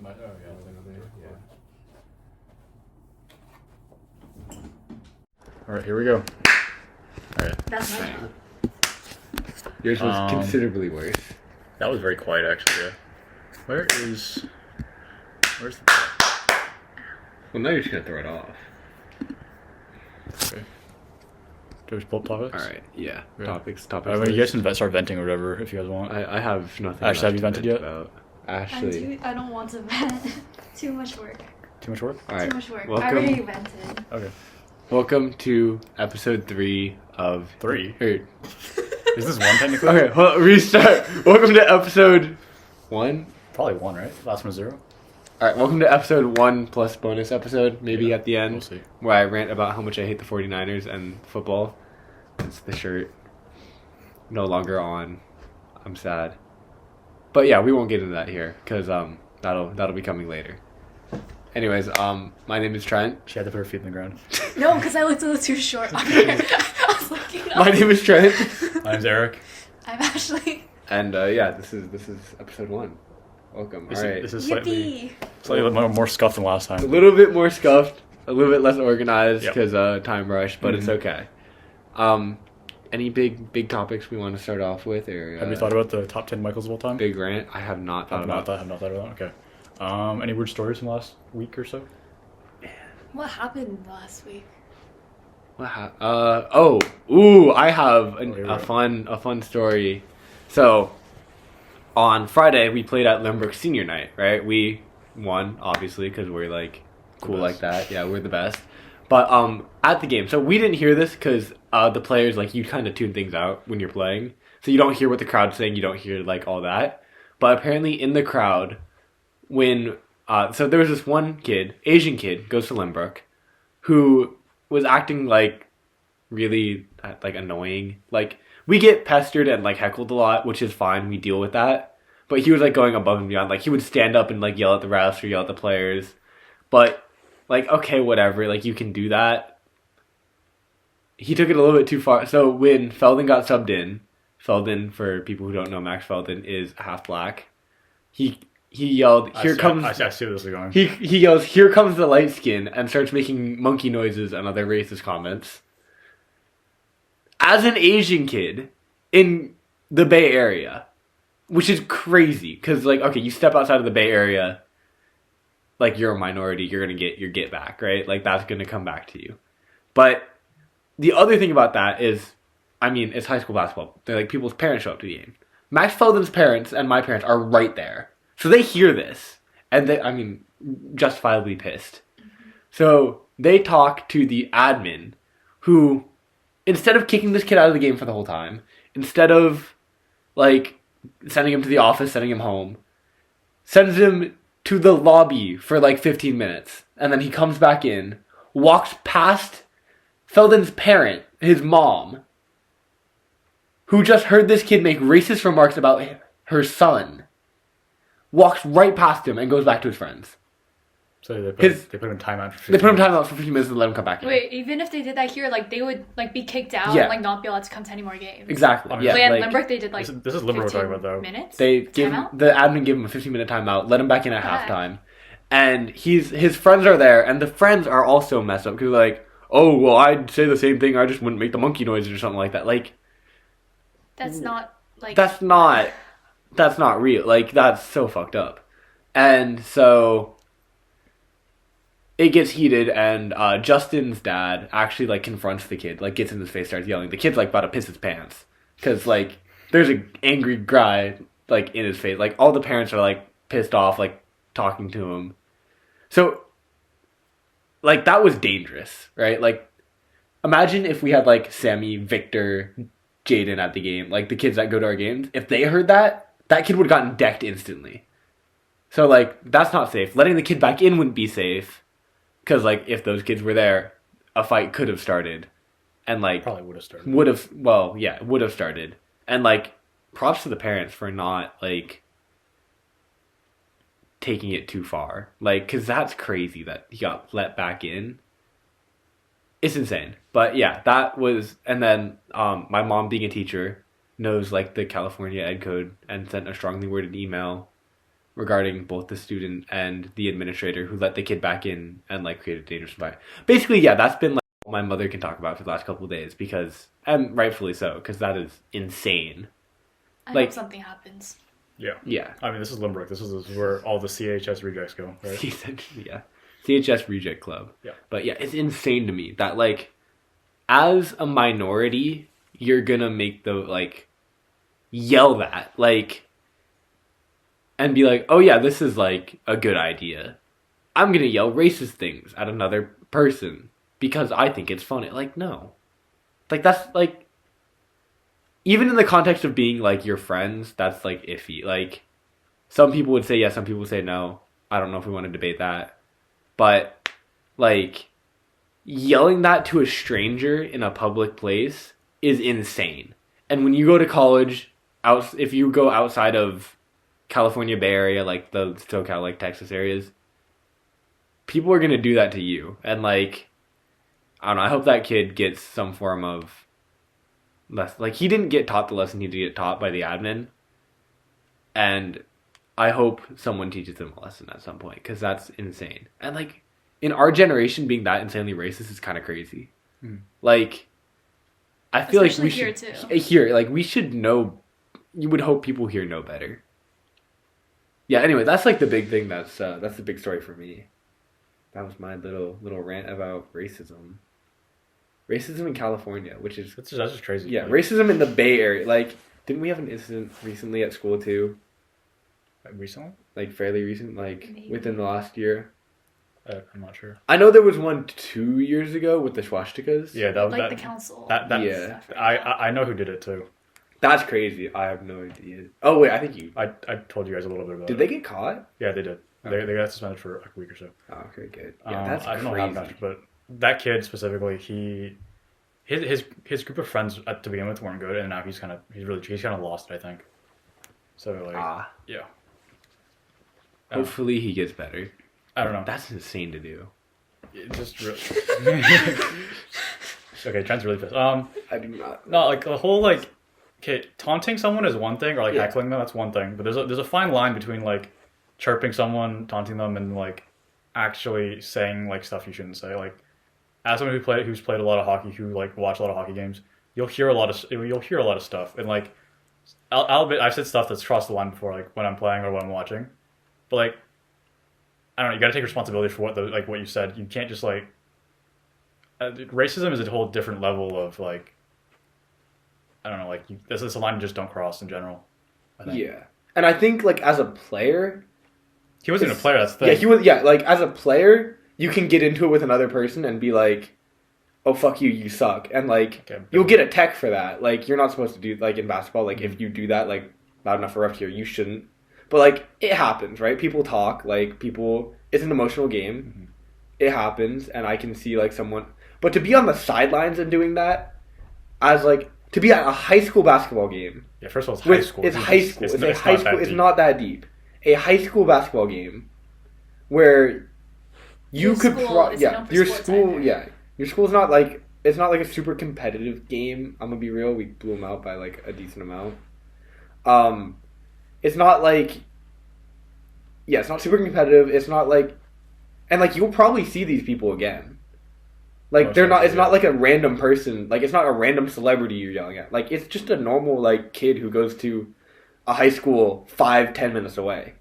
All right, here we go. All right. That's my job. Yours was considerably worse. That was very quiet, actually. Yeah. Where's the... Well, now you're just gonna throw it off. Okay. Do we pull up topics? All right. Yeah. Yeah. Topics. I mean, you guys can start venting or whatever if you guys want. I have nothing. Ashley, have you left to vented vent yet? about. Ashley. I don't want to vent. Too much work. Too much work? All right. Too much work. I Welcome. already vented. Okay. Welcome to episode 3 of 3? Or, Is this 1 technically? okay. Well, restart. Welcome to episode 1. Probably 1, right? Last one was 0. All right. Welcome to episode 1 plus bonus episode. Maybe at the end, We'll see. where I rant about how much I hate the 49ers and football. It's the shirt. No longer on. I'm sad. But yeah, we won't get into that here because that'll be coming later. Anyways, my name is Trent. She had to put her feet in the ground. No, because I looked a little too short on here. I was looking up. My name is Trent. My name's Eric. I'm Ashley. And yeah, this is episode 1. Welcome. This, All right. this is Yippee! slightly more scuffed than last A time. little bit more scuffed, a little bit less organized Yep. because time rush, but it's Mhm. okay. Any big topics we want to start off with, or Have you thought about the top 10 Michaels of all time? big rant? I have not thought about that. Have not thought about that. Okay. Any weird stories from the last week or so? What happened last week? What I have a fun story. So, on Friday we played at Lembrook Senior Night, right? We won, obviously, because we're like cool like that. Yeah, we're the best. But at the game, so we didn't hear this because the players, like, you kind of tune things out when you're playing, so you don't hear what the crowd's saying. You don't hear like all that. But apparently in the crowd, when so there was this one kid, Asian kid, goes to Lembrook, who was acting like really like annoying. Like, we get pestered and like heckled a lot, which is fine. We deal with that. But he was like going above and beyond. Like, he would stand up and like yell at the refs or yell at the players. But like, okay, whatever. Like, you can do that. He took it a little bit too far. So when Feldon got subbed in, Feldon, for people who don't know, Max Feldon is half black. He yelled, "Here comes!" I see where this is going. He yells, "Here comes the light skin," and starts making monkey noises and other racist comments. As an Asian kid in the Bay Area, which is crazy, because like, okay, you step outside of the Bay Area, like, you're a minority, you're gonna get your get back, right? Like, that's gonna come back to you. But the other thing about that is, I mean, it's high school basketball. They're like, people's parents show up to the game. Max Feldon's parents and my parents are right there. So they hear this, and they, I mean, justifiably pissed. So they talk to the admin, who, instead of kicking this kid out of the game for the whole time, instead of, like, sending him to the office, sending him home, sends him to the lobby for like 15 minutes. And then he comes back in, walks past Feldon's parent, his mom, who just heard this kid make racist remarks about her son, walks right past him and goes back to his friends. So they put him in timeout for 15 They put him in minutes. timeout for 15 minutes and let him come back in. Wait, even if they did that here, like, they would like be kicked out Yeah. and like not be allowed to come to any more games. Exactly. Oh, Yeah. Wait, at like, Lembrook they did like This is Limerick we're talking about, though. minutes. they give Timeout? the admin gave him a 15-minute timeout, let him back in at Okay. halftime, and his friends are there, and the friends are also messed up because like, oh well, I'd say the same thing, I just wouldn't make the monkey noises or something like that. Like, That's not like that's not real. Like, that's so fucked up. And so it gets heated, and Justin's dad actually like confronts the kid, like gets in his face, starts yelling. The kid's like about to piss his pants because like there's an angry guy like in his face. Like, all the parents are like pissed off, like talking to him. So like, that was dangerous, right? Like, imagine if we had like Sammy, Victor, Jaden at the game, like the kids that go to our games. If they heard that, that kid would have gotten decked instantly. So like, that's not safe. Letting the kid back in wouldn't be safe. Because, like, if those kids were there, a fight could have started. And, like... Probably would have started. Would have started. And, like, props to the parents for not, like, taking it too far. Like, because that's crazy that he got let back in. It's insane. But, yeah, that was... And then, my mom, being a teacher, knows, like, the California Ed Code and sent a strongly worded email regarding both the student and the administrator who let the kid back in and like created a dangerous environment. Basically, yeah, that's been like what my mother can talk about for the last couple of days because, and rightfully so, because that is insane. I Like- hope something happens. Yeah. Yeah. I mean, this is Limerick. This is where all the CHS rejects go, right? Essentially, yeah. CHS Reject Club. Yeah. But yeah, it's insane to me that like, as a minority, you're gonna make the like, yell that like, and be like, oh yeah, this is like a good idea. I'm gonna yell racist things at another person because I think it's funny. Like, no. Like, that's like, even in the context of being like your friends, that's like iffy. Like, some people would say yes, some people would say no. I don't know if we want to debate that. But, like, yelling that to a stranger in a public place is insane. And when you go to college, if you go outside of California Bay Area, like the SoCal, like Texas areas, people are gonna do that to you. And like, I don't know. I hope that kid gets some form of like he didn't get taught the lesson he did get taught by the admin, and I hope someone teaches him a lesson at some point because that's insane. And like in our generation, being that insanely racist is kind of crazy. Like, I feel Especially like we here, should too. here like we should know. You would hope people here know better. Yeah. Anyway, that's like the big thing. That's the big story for me. That was my little rant about racism. Racism in California, which is That's just crazy. yeah, Like, racism in the Bay Area. Like, didn't we have an incident recently at school too? recently? Like fairly recent, like Maybe. within the last year. I'm not sure. I know there was one 2 years ago with the swastikas. Yeah, that was Like that. the council. That Yeah. I know who did it too. That's crazy. I have no idea. Oh wait, I think you I told you guys a little bit about did. it. They get caught? Yeah, they did. Okay. They got suspended for like a week or so. Oh, okay, good. Yeah, that's I don't know crazy. how much, but that kid specifically, his group of friends to begin with weren't good, and now he's kind of lost, I think. So like, yeah. Hopefully he gets better. I don't know. That's insane to do. It just really. Okay, Trent's really pissed. I do not. No, like the whole like, okay, taunting someone is one thing, or like Yeah. heckling them, that's one thing. But there's a fine line between like chirping someone, taunting them, and like actually saying like stuff you shouldn't say. Like, as someone who's played a lot of hockey, who like watched a lot of hockey games, you'll hear a lot of stuff, and like, I'll admit I've said stuff that's crossed the line before, like when I'm playing or when I'm watching, but like, I don't know, you got to take responsibility for what you said. You can't just like. Racism is a whole different level of like. I don't know, like this is a line you just don't cross in general. I think. Yeah, and I think like as a player, He wasn't even a player. That's the thing. yeah, he was. Yeah, like as a player, you can get into it with another person and be like, "Oh fuck you, you suck," and like Okay, you'll get a tech for that. Like you're not supposed to do like in basketball. Like if you do that, like loud enough for ref here, you shouldn't. But like it happens, right? People talk. Like people, it's an emotional game. Mm-hmm. It happens, and I can see like someone. But to be on the sidelines and doing that, as like to be at a high school basketball game. Yeah, first of all, it's high school. It's high school. It's a high not school. that It's deep. not that deep. A high school basketball game where you Your could school isn't known for your sports school either. your school's not like it's not like a super competitive game. I'm gonna be real. We blew them out by like a decent amount. It's not like it's not super competitive. It's not like and like you'll probably see these people again. Like they're not. It's not like a random person. Like it's not a random celebrity you're yelling at. Like it's just a normal like kid who goes to a high school 5-10 minutes away.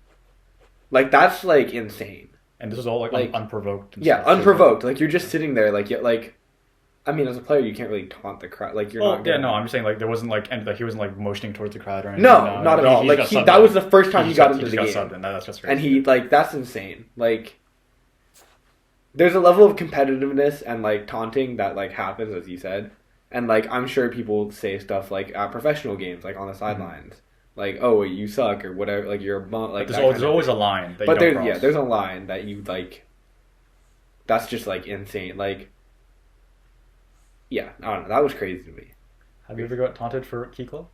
Like that's like insane. And this is all like unprovoked. And Yeah, stuff, too. unprovoked. Like you're just sitting there. Like like, I mean, as a player, you can't really taunt the crowd. Like you're Well, not. yeah, Gonna... no, I'm just saying like there wasn't like he wasn't like motioning towards the crowd or anything. No, not at all. He Like just got subbed that in. was the first time he got into just the got game, subbed in. That's just and he like that's insane. Like. There's a level of competitiveness and like taunting that like happens, as you said, and like I'm sure people say stuff like at professional games, like on the sidelines, like "Oh, you suck" or whatever, like you're a bum. Like there's always a line that but you don't cross. there's a line that you like. That's just like insane. Like, yeah, I don't know. That was crazy to me. Have you ever got taunted for Key Club?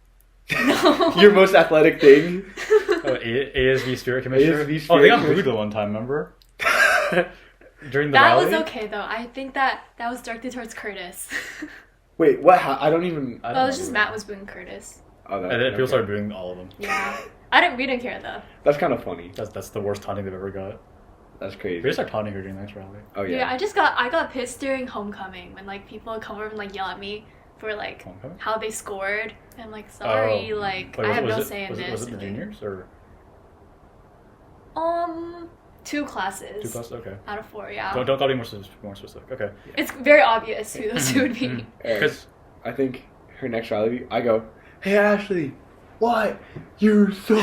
No. Your most athletic thing. Oh, ASV Spirit Commissioner. ASV Oh, they got Spirit booed the one time. Remember? During the That rally? was okay though. I think that was directed towards Curtis. Wait, what? I don't even. I don't Well, it was know. just Matt was booing Curtis. Oh, that, And then people okay. started booing all of them. Yeah. We didn't care though. That's kind of funny. That's the worst taunting they've ever got. That's We crazy. just started taunting her during the next rally. Oh Yeah, yeah. I got pissed during homecoming when like people would come over and like yell at me for like Homecoming? how they scored. And I'm like, sorry, Oh. like Wait, I have was no it- say in was this. it, was it the and, like, juniors or 2 classes. 2 plus? Okay. Out of 4, yeah. Don't be more specific. Okay. It's very obvious who those two would be. Eric, 'Cause- I think her next rally, I go, hey Ashley, what? You're so.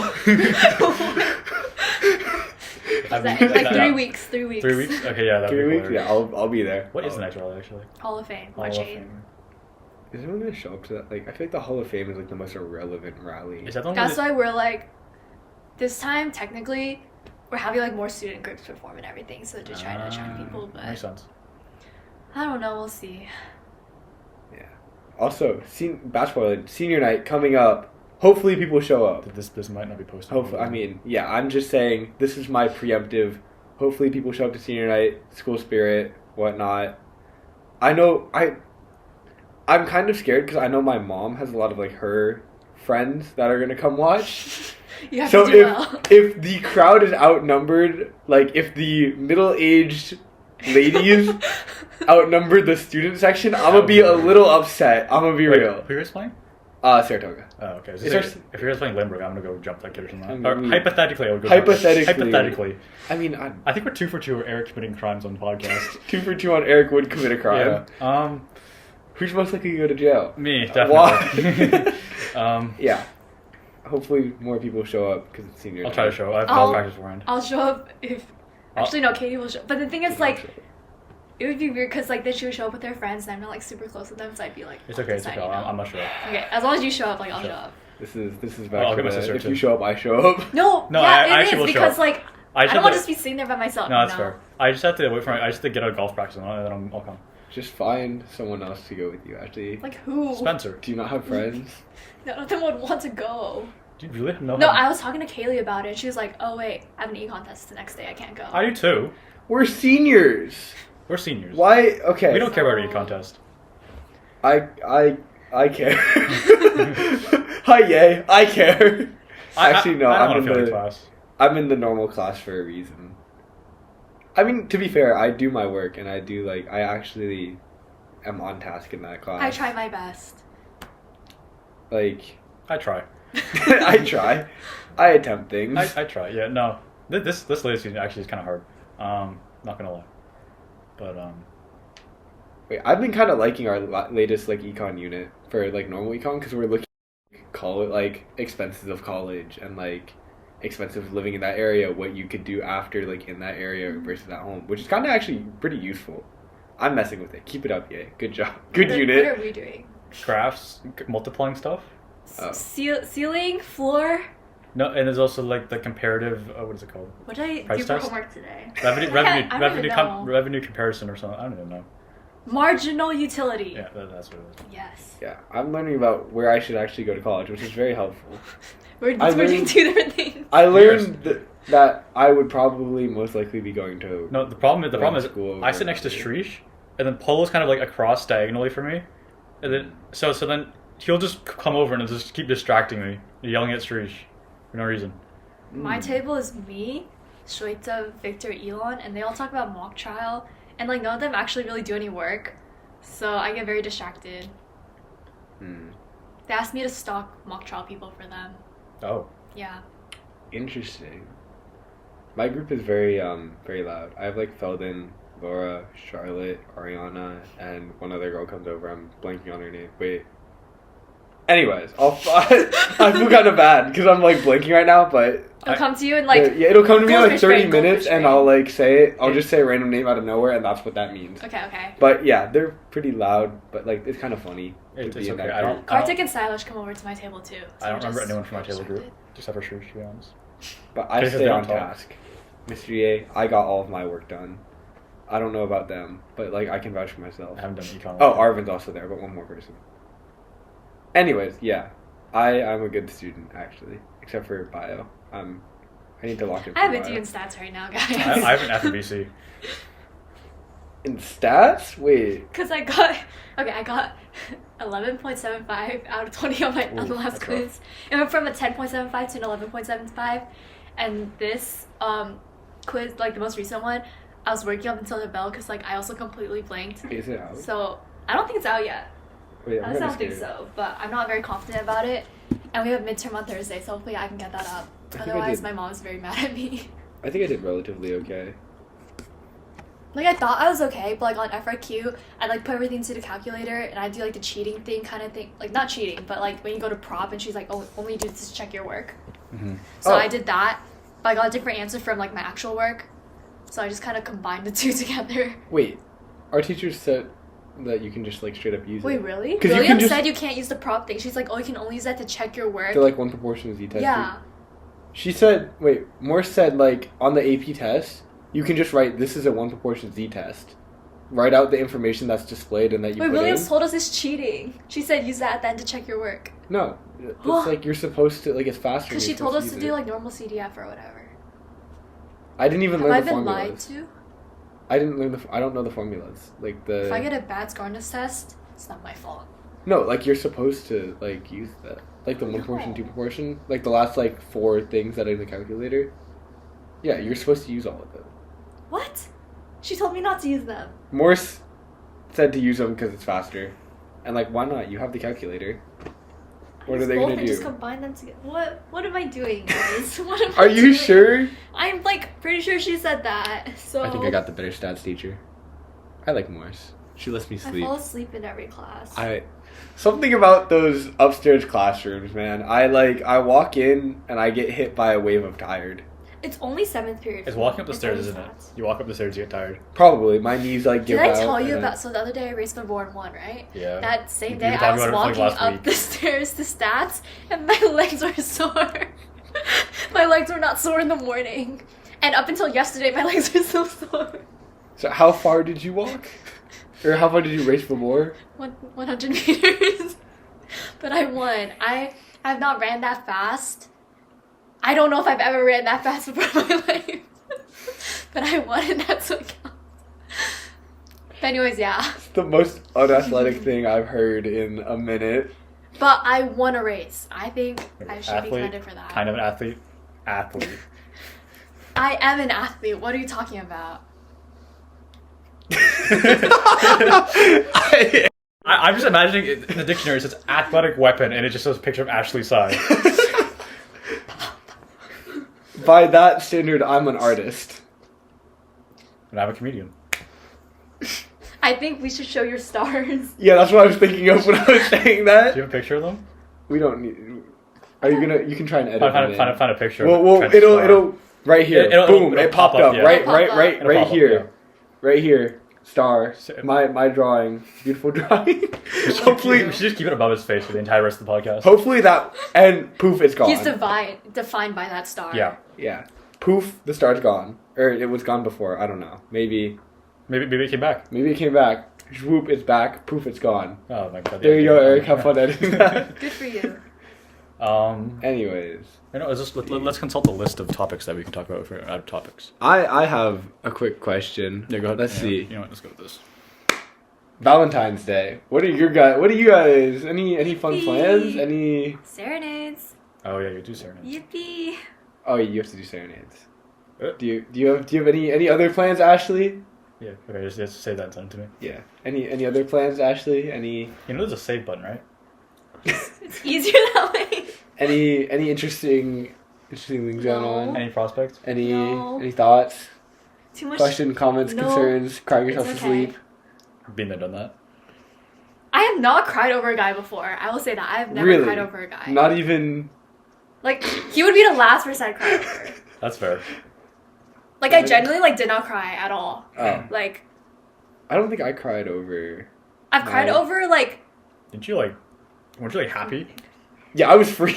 I've- Like 3 weeks. 3 weeks. 3 weeks? Okay, yeah, that'd 3 be weeks? hilarious. Yeah, I'll be there. What is the next rally actually? Hall of Fame. Hall March of 8th. Fame. Is anyone gonna show up to that? Like, I feel like the Hall of Fame is like the most irrelevant rally. Is that the one That's where why we're like, this time technically, we're having like more student groups perform and everything, so to try to attract people. But Makes sense. I don't know. Will see. Yeah. Also, basketball senior night coming up. Hopefully, people show up. This might not be posted. Hopefully, I mean, yeah. I'm just saying this is my preemptive. Hopefully, people show up to senior night, school spirit, whatnot. I know I'm kind of scared because I know my mom has a lot of like her friends that are gonna come watch. You have So to do well. if the crowd is outnumbered, like if the middle-aged ladies outnumbered the student section, I'm gonna be a little upset. I'm gonna be Wait, real. who are you guys playing? Saratoga. Oh, okay. It's If you're guys playing Limburg, I'm gonna go jump that kid or something. I Or mean- hypothetically, I would go. Hypothetically. Hypothetically. I mean, I think we're 2 for 2 with Eric committing crimes on the podcast. 2 for 2 on Eric would commit a crime. Yeah. Who's most likely to go to jail? Me, Why? definitely. Yeah. Hopefully more people show up because it's senior I'll night. try to show. I have I'll- no practice beforehand. I'll show up if. Actually, no. Katie will show. But the thing is, like, it would be weird because like then she would show up with her friends, and I'm not like super close with them, so I'd be like, It's okay. It's okay. deciding, I'm not sure. Okay, as long as you show up, like I'll Sure. show up. This is I'll back get to my the, sister if too. you show up, I show up. No, No, yeah, I it actually is will show because up. like I I just don't want to have just be sitting there by myself. No, that's fair. I just have to wait for. I just have to get out of golf practice and then I'll come. Just find someone else to go with you, Ashley. Like who? Spencer, Do you not have friends? None of them would want to go. do you really know? No, I was talking to Kaylee about it. She was like, "Oh wait, I have an e contest the next day. I can't go." I do too. We're seniors. We're seniors. Why? Okay. We don't care about your contest. I care. Hi, yay! I care. Actually, no. I don't I'm want in to fail the the class. I'm in the normal class for a reason. I mean, to be fair, I do my work and I do like I actually am on task in that class. I try my best. Like I try. I try. I attempt things. I try. Yeah. No. This latest season actually is kind of hard. Not gonna lie. But Wait, I've been kind of liking our latest like econ unit for like normal econ because we're looking at college, like expenses of college and like expenses of living in that area, what you could do after like in that area versus at home, which is kind of actually pretty useful. I'm messing with it. Keep it up, yay! Good job. Good What unit. are we doing? crafts, multiplying stuff. Oh. Ceiling, floor. No, and there's also like the comparative. What is it called? What did I Price do for test? homework today? Revenue, I don't even know. revenue comparison or something. I don't even know. Marginal utility. Yeah, that's what it is. Yes. Yeah, I'm learning about where I should actually go to college, which is very helpful. We're I doing learned- 2 different things. I learned that I would probably most likely be going to. No, the problem is School I sit next to Shrish, and then Polo's kind of like across diagonally from me, and then so then he'll just come over and just keep distracting me, yelling at Shrish for no reason. My table is me, Shweta, Victor, Elon, and they all talk about mock trial, and like none of them actually really do any work, so I get very distracted. Hmm. They asked me to stalk mock trial people for them. Oh, Yeah. Interesting. My group is very very loud. I have like Feldon, Laura, Charlotte, Ariana, and one other girl comes over. I'm blanking on her name. Wait. Anyways, I feel kind of bad because I'm like blanking right now, but It'll come to you and like. yeah, it'll come to me in like Goldfish 30 brain, minutes, goldfish and brain. I'll like say it. I'll just say a random name out of nowhere, and that's what that means. Okay. But yeah, they're pretty loud, but like it's kind of funny. to It's be in okay. that I group. don't- Kartik and Silas come over to my table too. So I don't we're remember just anyone from my table group distracted. except for Shrish, to be honest. But I Because stay they on don't talk. task. Mr. A, I got all of my work done. I don't know about them, but like I can vouch for myself. I haven't done econ. Oh, Arvin's also there, but one more person. Anyways, yeah, I'm a good student actually, except for bio. I need to lock in. For I have a bio. D in stats right now, guys. I have an F in BC. In stats? Wait. Because I got 11.75 out of 20 on the last that's quiz. rough. It went from a 10.75 to an 11.75, and this quiz, like the most recent one, I was working up until the bell because like I also completely blanked. Is it out? So I don't think it's out yet. Wait, I don't think so, but I'm not very confident about it. And we have midterm on Thursday, so hopefully I can get that up. I think I Otherwise, did. my mom's very mad at me. I think I did relatively okay. Like I thought I was okay, but like on FRQ, I like put everything to the calculator and I do like the cheating thing kind of thing. Like not cheating, but like when you go to prop and she's like, "Oh, only do this to check your work." Mm-hmm. So I did that, but I got a different answer from like my actual work. So I just kind of combined the two together. Wait, our teacher said that you can just like straight up use Wait, it. really? 'Cause you can William just- said you can't use the prop thing. She's like, "Oh, you can only use that to check your work." To like one proportion Z test. Yeah. She said, wait, Morse said like on the AP test, you can just write this is a one proportion Z test. Write out the information that's displayed and that you Wait, put Williams in. told us it's cheating. She said use that at the end to check your work. No, it's like you're supposed to like it's faster. Because and she you're told us supposed to use do it. like normal CDF or whatever. I didn't even Have learn I the been formulas. lied to? I didn't learn I don't know the formulas. Like the. If I get a bad score on this test, it's not my fault. No, like you're supposed to like use that, like the one proportion, No. two proportion, like the last like 4 things that are in the calculator. Yeah, you're supposed to use all of them. What? She told me not to use them. Morse said to use them because it's faster, and like why not? You have the calculator. What are they gonna And just do? combine them together. What am I doing, guys? What am I Are you doing? sure? I'm like pretty sure she said that. So I think I got the better stats teacher. I like Morse. She lets me I sleep. fall asleep in every class. Something about those upstairs classrooms, man. I walk in and I get hit by a wave of tired. It's only 7th period. It's for walking me. up the It's stairs, only isn't it? stats. You walk up the stairs, you get tired. Probably my knees like give Did I out. tell you and about? So the other day I raced my board 1, right? Yeah. That same You day were I was talking about it for, like, walking last up week. the stairs to stats and my legs were sore. My legs were not sore in the morning. And up until yesterday my legs were still sore. So how far did you walk? Or how far did you race before? 100 meters. But I won. I have not ran that fast. I don't know if I've ever ran that fast before in my life. But I won and that's what counts. But anyways, yeah. It's the most unathletic thing I've heard in a minute. But I won a race. I think I should be Athlete, credited for that. kind of an athlete. Athlete. I am an athlete. What are you talking about? I'm just imagining in the dictionary it says athletic weapon and it just shows a picture of Ashley Sy. By that standard, I'm an artist. And I'm a comedian. I think we should show your stars. Yeah, that's what I was thinking of when I was saying that. Do you have a picture of them? We don't need. Are you gonna? You can try and edit. them in. Find a picture. Well, of Trent's it'll star. right here. It'll- Boom! it'll It popped pop up, up. yeah. Right, It'll right, pop up. right, It'll right pop up, here. Right here. Star. So- My drawing. Beautiful drawing. hopefully, We should just keep it above his face for the entire rest of the podcast. hopefully that and poof, it's gone. He's defined by that star. Yeah. Yeah. Poof, the star's gone. Or it was gone before. I don't know. Maybe Maybe it came back. it came back. Swoop, it's back. Poof, it's gone. Oh my god. There you go, Eric. Have fun editing that. Good for you. Anyways, You know, let's consult the list of topics that we can talk about for out of topics. I have a quick question. Yeah, go ahead. Let's Yeah, see. You know what? Let's go with this. Valentine's Day. What are you guys? Any fun plans? Any? Serenades. Oh yeah, you do serenades. Yippee. Oh, you have to do serenades. Uh. Do you have any other plans, Ashley? Yeah. Okay, just say that and send it to me. Yeah. Any other plans, Ashley? Any You know, there's a save button, right? It's easier that way. any interesting things going on? Any prospects? No. Any thoughts? Too much. Questions, comments, No. concerns, crying It's yourself to okay. sleep? Been there, done that. I have not cried over a guy before. I will say that. I have never Really? cried over a guy. Not even. Like, he would be the last person I'd cry over. That's fair. Like, I genuinely, like, did not cry at all. Oh, Like, I don't think I cried over. I've cried No. over, like... Didn't you weren't you happy? Yeah, I was free.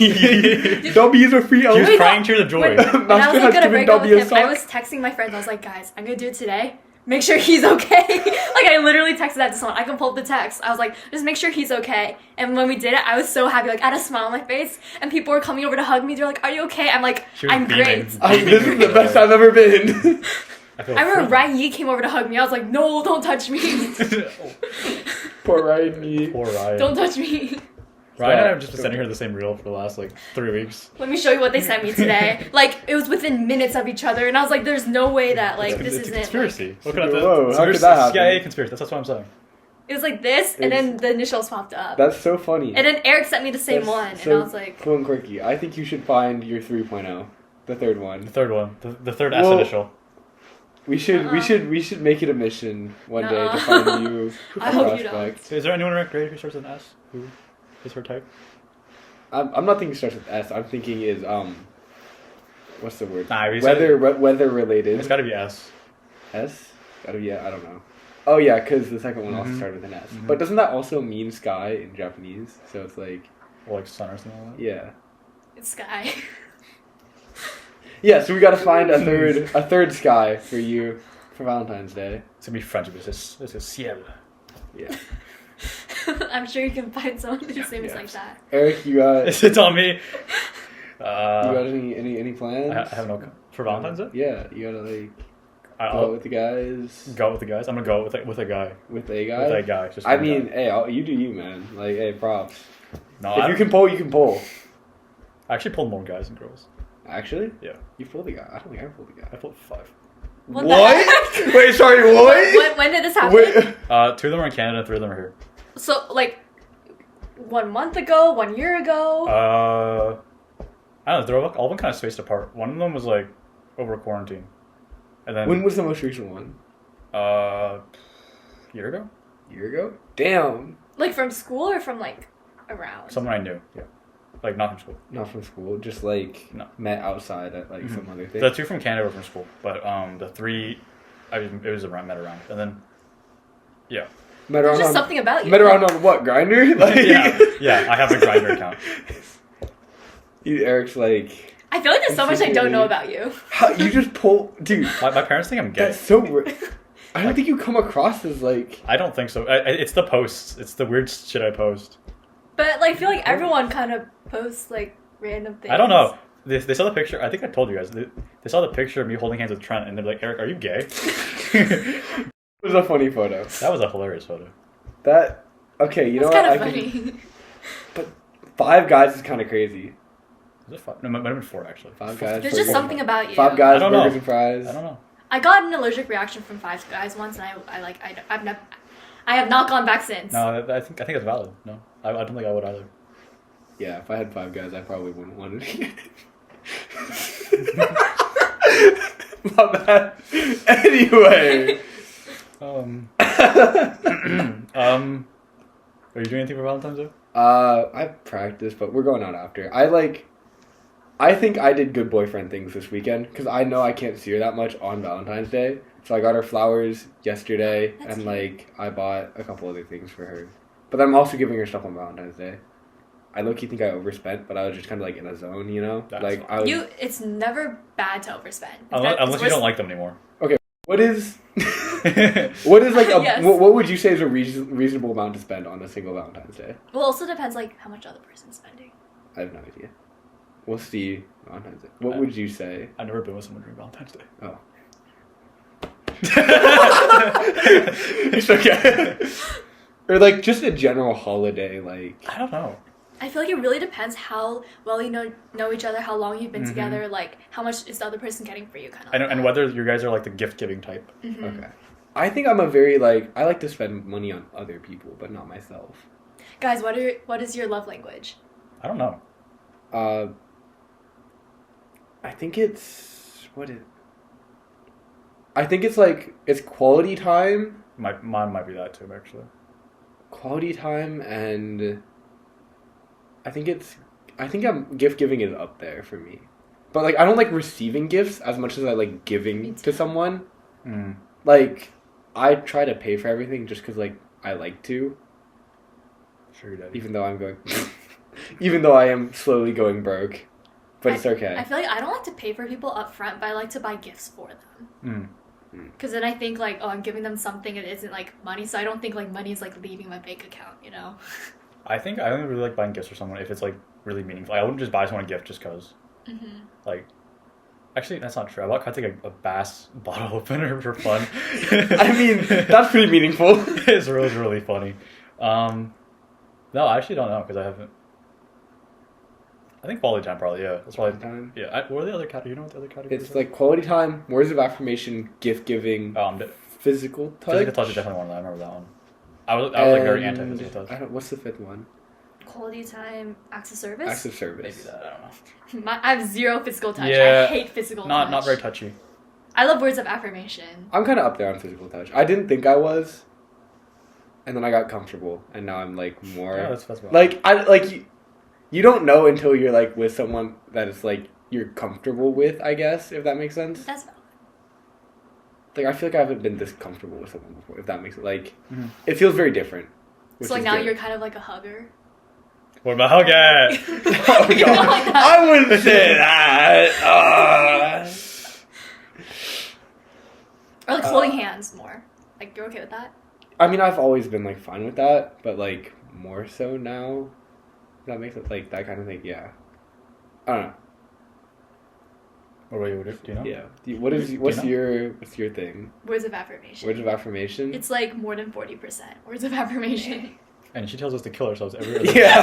W's are free. He was Wait, no. crying tears of joy. When I was, Master like, has gonna given break up with W a him, I sock. was texting my friends. I was like, guys, I'm gonna do it today. Make sure he's okay. Like, I literally texted that to someone. I can pull up the text. I was like, just make sure he's okay. And when we did it, I was so happy. Like, I had a smile on my face. And people were coming over to hug me. They're like, are you okay? I'm like, She was I'm beaming. great. This is the best I've ever been. feel I remember free. Ryan Yi came over to hug me. I was like, no, don't touch me. Poor Ryan Yi. Poor Ryan. Don't touch me. Ryan and I have just been sending her the same reel for the last like 3 weeks. Let me show you what they sent me today. Like, it was within minutes of each other, and I was like, there's no way that, like, It's this a isn't... conspiracy. What could Whoa, how could that happen? CIA conspiracy. That's what I'm saying. It was like this, and then the initials popped up. That's so funny. And then Eric sent me the same That's one, so and I was like... cool and quirky. I think you should find your 3.0. The third one. The third one. The third S Well, initial. We should make it a mission one day to find you a I hope you prospect. Is there anyone in our grade who starts with an S? Who is her type? I'm not thinking starts with S. I'm thinking is what's the word? Nah, we weather said weather related. it's got to be S. S? Gotta be, I don't know. Oh yeah, because the second one also started with an S. Mhm. But doesn't that also mean sky in Japanese? So it's like, Or like sun or something like that. yeah. It's Sky. Yeah, so we gotta find a third sky for you for Valentine's Day. It's gonna be French, but it's a ciel. Yeah. I'm sure you can find someone whose name is Yeah. like that. Eric, you got It's on me. you got any plans? I have no for Valentine's Day. Yeah, you gotta like go out I'll with the guys. go with the guys. I'm gonna go with a guy. With a guy. With a guy. Just I one mean, guy. hey, you do you, man. Like, hey, props. No, If you can pull, you can pull. I actually pulled more guys than girls. Actually? Yeah. You pulled the guy. I don't think I pulled the I guy. pulled 5. What the heck? Wait, sorry, what? When did this happen? Wait. 2 of them are in Canada, 3 of them are here. So, like, 1 month ago, 1 year ago? I don't know. They're all of them kind of spaced apart. One of them was like over quarantine, and then When was the most recent one? year ago, A year ago? Damn. Like, from school or from, like, around? someone I knew. Yeah, like not from school. Not from school, just like No. met outside at like some other thing. The 2 from Canada were from school, but the 3, it was around met around, and then yeah, Met There's around just on, something about you. met around on what, Grinder? Like, yeah. I have a Grindr account. Eric's like, I feel like there's so much I don't know about you. how, you just pull, dude. My parents think I'm gay. That's so. I don't think you come across as like. I don't think so. It's the posts. It's the weird shit I post. But, like, I feel like everyone kind of posts, like, random things. I don't know. They saw the picture. I think I told you guys. They saw the picture of me holding hands with Trent, and they're like, "Eric, are you gay?" It was a funny photo. That was a hilarious photo. That okay, you That's know kind what? of funny. But 5 guys is kind of crazy. Was it 5? No, it might have been 4 actually. 5 guys. There's for- just something about you. 5 guys, I don't know. burgers and fries. I don't know. I got an allergic reaction from 5 guys once, and I have not gone back since. No, I think it's valid. No, I don't think I would either. Yeah, if I had 5 guys, I probably wouldn't want it. My bad. Anyway. Are you doing anything for Valentine's Day? I practiced, but we're going out after. I think I did good boyfriend things this weekend because I know I can't see her that much on Valentine's Day. So I got her flowers yesterday, That's and cute. like I bought a couple other things for her. But I'm also giving her stuff on Valentine's Day. I low-key think I overspent, but I was just kind of like in a zone, you know. That's like fine. I was, It's never bad to overspend. Unless you don't like them anymore. What is what is like a Yes. what would you say is a reasonable amount to spend on a single Valentine's Day? Well, also depends, like, how much the other person's spending. I have no idea. We'll see Valentine's Day. What would you say? I've never been with someone during Valentine's Day. Oh. It's okay. Or like just a general holiday, like I don't know. I feel like it really depends how well you know each other, how long you've been Mhm. together, like, how much is the other person getting for you, kind of. And whether you guys are like the gift giving type. okay. I think I'm a very like I like to spend money on other people, but not myself. Guys, what is your love language? I don't know. I think it's I think it's like it's quality time. Mine might be that too, actually. Quality time, and I think gift giving is up there for me. But like I don't like receiving gifts as much as I like Me giving too. to someone. Mm. Like I try to pay for everything just because like I like to, Sure, Daddy. even though I'm going, even though I am slowly going broke. But it's okay. I feel like I don't like to pay for people up front, but I like to buy gifts for them. Because then I think, like, oh, I'm giving them something and it isn't, like, money, so I don't think, like, money is, like, leaving my bank account, you know? I think I only really like buying gifts for someone if it's like really meaningful. I wouldn't just buy someone a gift just because. Like, Actually, that's not true. I bought Kartik a Bass bottle opener for fun. I mean, that's pretty meaningful. It's really funny. No, I actually don't know because I haven't. I think quality time probably, yeah. That's probably Time. yeah. What are the other categories? You know what the other categories It's are? like quality time, words of affirmation, gift giving, physical touch. Physical touch is definitely one of them. I remember that one. I was like very And anti-physical touch. What's the fifth one? Quality time, acts of service. Acts of service. Maybe that, I don't know. I have zero physical touch. Yeah, I hate physical touch. Not very touchy. I love words of affirmation. I'm kind of up there on physical touch. I didn't think I was, and then I got comfortable, and now I'm like more. Yeah, that's about like I like you don't know until you're like with someone that is like you're comfortable with. I guess if that makes sense. That's Like I feel like I haven't been this comfortable with someone before. If that makes it like Mhm. it feels very different. Which so like is now good. you're kind of like a hugger. What about okay? Oh, God. I wouldn't say that. Or like holding hands more. Like you're okay with that? I mean, I've always been like fine with that, but like more so now. That makes it like that kind of thing. Yeah. I don't know. What about you? Do you know? Yeah. you What's know? your thing? Words of affirmation. Words of affirmation. It's like more than 40% words of affirmation. And she tells us to kill ourselves every other Yeah.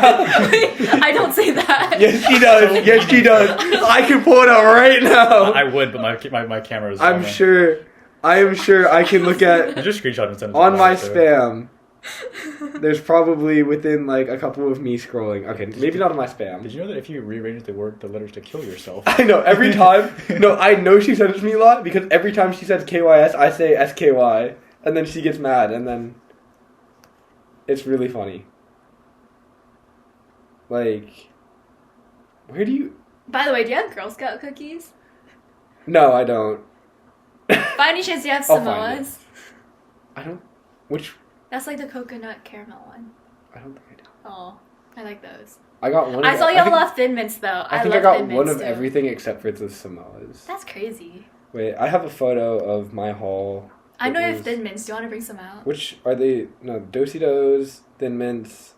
I don't say that. Yes, she does. Yes, she does. I can pull it up right now. I would, but my camera is. I'm sure. I am sure I can look You at just screenshot and send it to on me my too. spam. There's probably within like a couple of me scrolling. Okay, maybe not on my spam. Did you know that if you rearrange the letters to kill yourself? I know every time. No, I know she sends it to me a lot because every time she says KYS, I say SKY, and then she gets mad, and then it's really funny. Like, where do you? By the way, do you have Girl Scout cookies? No, I don't. By any chance, do you have I'll find Samoas? I don't. Which? That's like the coconut caramel one. I don't think I do. Oh, I like those. I got one. I saw you have a think- lot of Thin Mints though. I think love I got Thin one Mints, of too. everything except for the Samoas. That's crazy. Wait, I have a photo of my haul. I know It you have was- Thin Mints. Do you want to bring some out? Which are they? No, Do-si-dos, Thin Mints,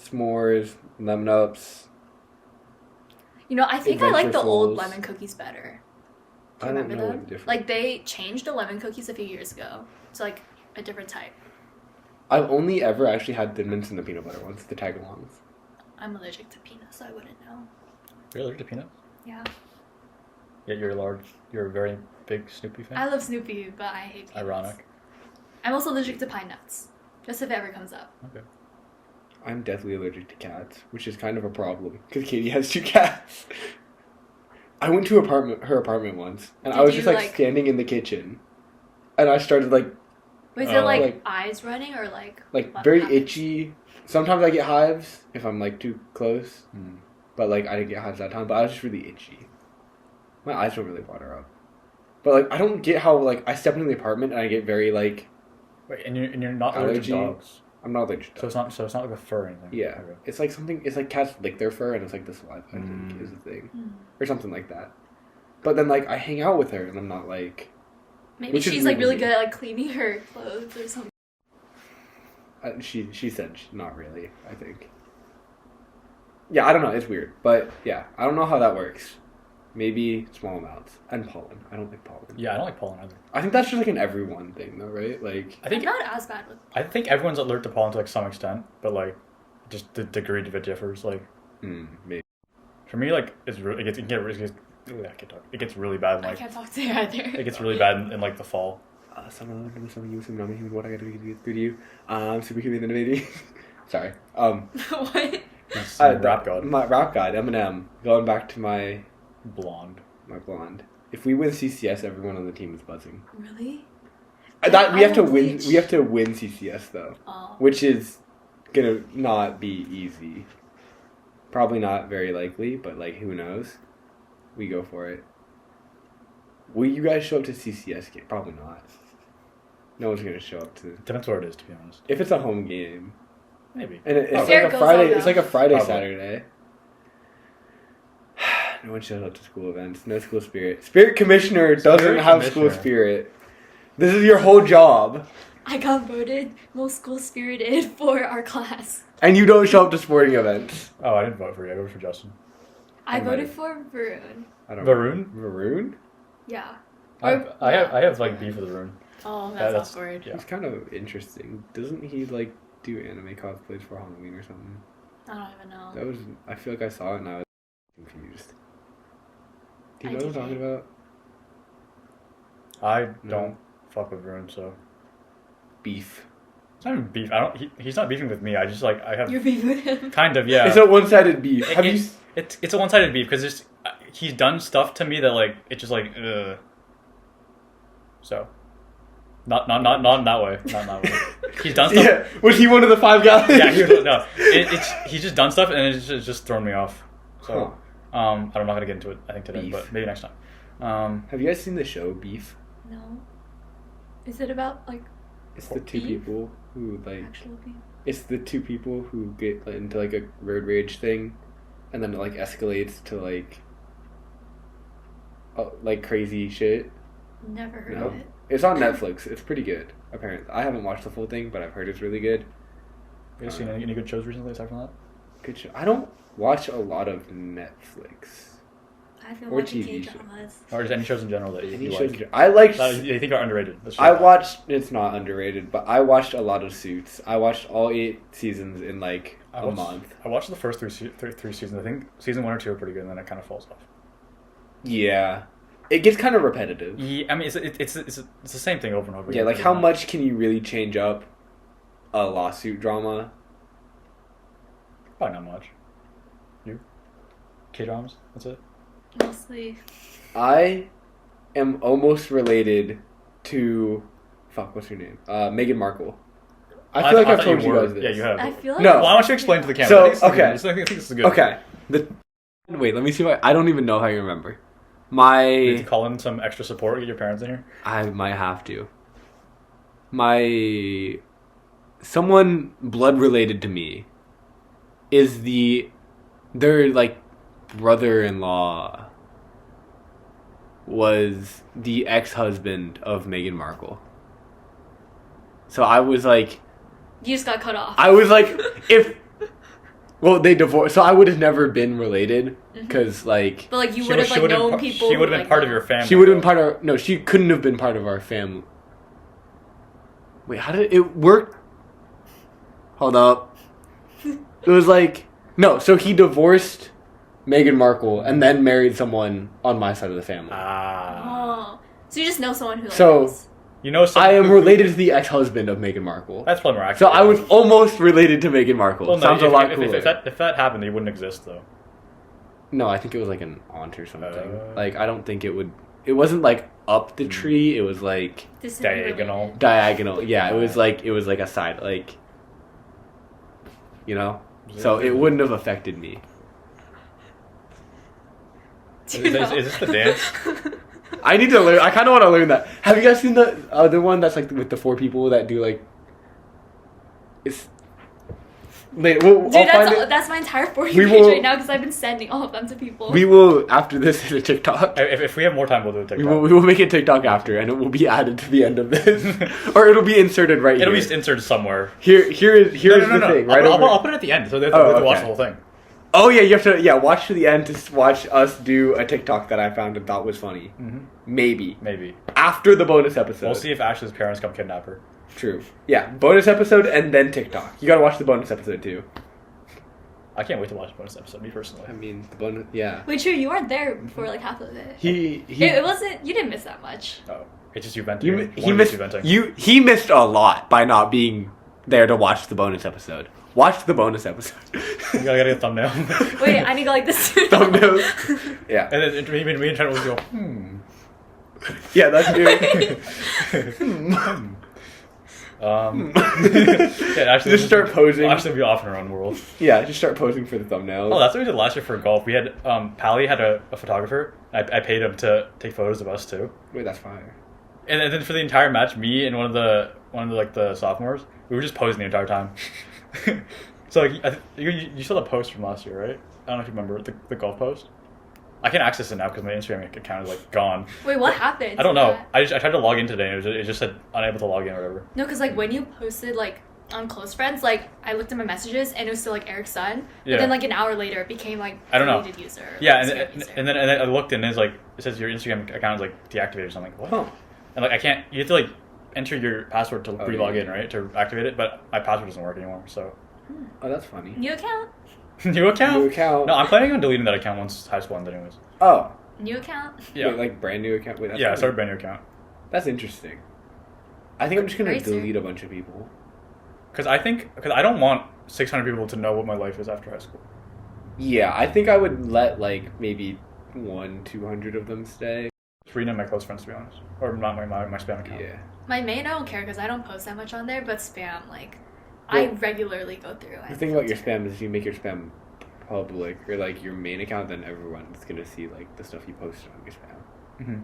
S'mores, Lemon Ups. You know, I think I like the old Adventurefuls. lemon cookies better. Do I you don't remember know them? the difference. Like they changed the lemon cookies a few years ago. It's like a different type. I've only ever actually had Thin Mints and the peanut butter ones, the tag-alongs. I'm allergic to peanuts, so I wouldn't know. You're allergic to peanuts? Yeah. Yet you're a very big Snoopy fan? I love Snoopy, but I hate peanuts. Ironic. I'm also allergic to pine nuts. Just if it ever comes up. Okay. I'm deathly allergic to cats, which is kind of a problem because Katie has 2 cats. I went to her apartment once, and I Did was you, just like- standing in the kitchen, and I started like Was Oh. it like, Like- eyes running or like what very happened? itchy. Sometimes I get hives if I'm like too close, Hmm. but like I didn't get hives that time. But I was just really itchy. My eyes don't really water up, but like I don't get how like I step into the apartment and I get very like Wait, and you're not allergic to Allergy? dogs. I'm not allergic. So it's not like a fur or anything. Yeah, Okay. it's like something. It's like cats lick their fur, and it's like the saliva. I think Mm. is the thing, Hmm. or something like that. But then like I hang out with her, and I'm not like Maybe Which is she's like really really good at like cleaning her clothes or something. she said not really. I think. Yeah, I don't know. It's weird, but yeah, I don't know how that works. Maybe small amounts and pollen. I don't like pollen. Yeah, I don't like pollen either. I think that's just like an everyone thing, though, right? Like I think I'm not as bad with. I think everyone's allergic to pollen to like some extent, but like just the degree of it differs. Like maybe. for me, like it gets really bad in I like can't talk to you either. it gets really bad in like the fall. Someone you, some human. What I gotta do to you? Superhuman baby. Sorry. What? It's rap god. My rap god, Eminem. Going back to my Blonde. blonde. If we win CCS, everyone on the team is buzzing. Really? That we I have to will win. bleach. We have to win CCS though, Oh. which is gonna not be easy. Probably not very likely, but like who knows? We go for it. Will you guys show up to CCS game? Probably not. No one's gonna show up to. Depends where it is, to be honest. If it's a home game, Maybe. and it's If like it a goes, Friday. I'll go. It's like a Friday Probably. Saturday. No one shows up to school events. No school spirit. Spirit commissioner doesn't Spirit have school commissioner. spirit. This is your whole job, I got voted most school spirited for our class. and you don't show up to sporting events. Oh, I didn't vote for you. I voted for Justin. I Oh, voted nice. for Varun. I don't. Varun? Varun? Yeah. I have like beef with Rune. Oh, That's- that's awkward. yeah. He's kind of interesting. Doesn't he like do anime cosplays for Halloween or something? I don't even know. That was. I feel like I saw it and I was confused. Do you I know what I'm talking didn't. about? I No. don't fuck with Rune, so Beef. it's not even beef. I don't. He's not beefing with me. I just like I have You're beefing with him. kind of yeah. It's a one-sided beef. It- Have you? it's a one-sided beef because he's done stuff to me that like it's just like ugh. So, not in that way. Not in that way. He's done stuff. Yeah. Was he one of the 5 guys? Yeah, no. He's just done stuff and it's just thrown me off. So, I'm not gonna get into it. I think today, Beef. but maybe next time. Have you guys seen the show Beef? No. Is it about like It's the two Beef? people who like. actual beef? It's the two people who get into like a road rage thing, and then it like escalates to like crazy shit. Never heard No. of it. It's on Netflix. It's pretty good. Apparently, I haven't watched the full thing, but I've heard it's really good. You guys seen any good shows recently aside from that? Good show. I don't watch a lot of Netflix I've been or watching TV shows. K-dramas. Or just any shows in general that Any you shows. like? I like. That you think are underrated? That's I true. watched. It's not underrated, but I watched a lot of Suits. I watched all 8 seasons in like a month. I watched the first three seasons. I think season 1 or 2 are pretty good, and then it kind of falls off. Yeah, it gets kind of repetitive. Yeah, I mean it's the same thing over and over. Yeah, again. like how much can you really change up a lawsuit drama? Probably not much. You? K-dramas? That's it? Mostly. I am almost related to what's her name? Meghan Markle. I feel like I've thought told you were. guys this. Yeah, you have. I feel like No. Well, why don't you explain to the camera? So, I think this is okay. good. I think this is good. Okay. Wait, let me see what I don't even know how you remember. You need to My call in some extra support. Get your parents in here. I might have to. My someone blood related to me is their like brother-in-law was the ex-husband of Meghan Markle. So I was like you just got cut off. well, they divorced, so I would have never been related because like But like you She would have would- she like would've known been people. She would who, have been like, part of know. your family. she would have been part of no, she couldn't have been part of our family. Wait, how did it work? Hold up. It was like no, so he divorced Meghan Markle and then married someone on my side of the family. Ah. Oh, so you just know someone who. Like, So- knows. You know, I am related to the ex-husband of Meghan Markle. That's probably more accurate. So I was almost related to Meghan Markle. Well, no, Sounds if, a lot if, cooler. if that happened, they wouldn't exist though. No, I think it was like an aunt or something. Uh. Like I don't think it would. It wasn't like up the tree. It was like This is Diagonal. related. diagonal. Yeah, it was like a side, like you know. So it wouldn't have affected me. Is this the dance? I need to learn. I kind of want to learn that. Have you guys seen the other one that's like with the 4 people that do like? It's. Wait, Dude, I'll find it. that's my entire For We You page will- right now because I've been sending all of them to people. We will after this hit a TikTok. If we have more time, we'll do a TikTok. We will make a TikTok after, and it will be added to the end of this, or it'll be inserted right It'll here. be inserted somewhere. Here's the thing. Right I'll over. put it at the end, so they have Oh, to watch okay. the whole thing. Oh yeah, you have to watch to the end to watch us do a TikTok that I found and thought was funny. Mm-hmm. Maybe Maybe after the bonus episode. we'll see if Ashley's parents come kidnap her. True. Yeah, bonus episode and then TikTok. You gotta watch the bonus episode too. I can't wait to watch the bonus episode. Me personally. I mean, the bonus. Yeah. Wait, true, you weren't there for like half of it. He It wasn't. You didn't miss that much. Oh, it's just you venting. he missed he missed a lot by not being there to watch the bonus episode. Watch the bonus episode. You gotta get a thumbnail. Wait, I need to go like this. Thumbnail. Yeah. And then me and Trent will go. Yeah, that's good. Yeah, actually, Just start posing. Actually, be off in her own world. Yeah, just start posing for the thumbnails. Oh, that's what we did last year for golf. We had Pally had a photographer. I paid him to take photos of us too. Wait, that's fire. And then for the entire match, me and one of the like the sophomores, we were just posing the entire time. So like, you saw the post from last year, right? I don't know if you remember the golf post. I can't access it now because my Instagram account is like gone. Wait, what happened? I don't know. to that? I tried to log in today and it just said unable to log in or whatever. No, because like when you posted like on close friends, like I looked at my messages and it was still like Eric's son. Yeah. But then like an hour later it became like I don't know. deleted user. Yeah, like, and, scam and, user. and then I looked and it's like it says your Instagram account is like deactivated or something. What? Huh. And like I can't. You have to like enter your password to re-log yeah. in, right, to activate it. But my password doesn't work anymore. So Oh, that's funny. New account? new account. New account. No, I'm planning on deleting that account once high school ends, anyways. Oh. New account? Yeah. Wait, like brand new account. Wait, that's Yeah, I funny. started a brand new account. That's interesting. I think I'm just gonna Right, sir. delete a bunch of people. Because I don't want 600 people to know what my life is after high school. Yeah, I think I would let like maybe 200 of them stay. Just rename my close friends, to be honest, or not my spam account. Yeah. My main I don't care because I don't post that much on there, but spam, like I Well, regularly go through. The thing about your spam is if you make your spam public or like your main account, then everyone's gonna see like the stuff you post on your spam. Mm-hmm.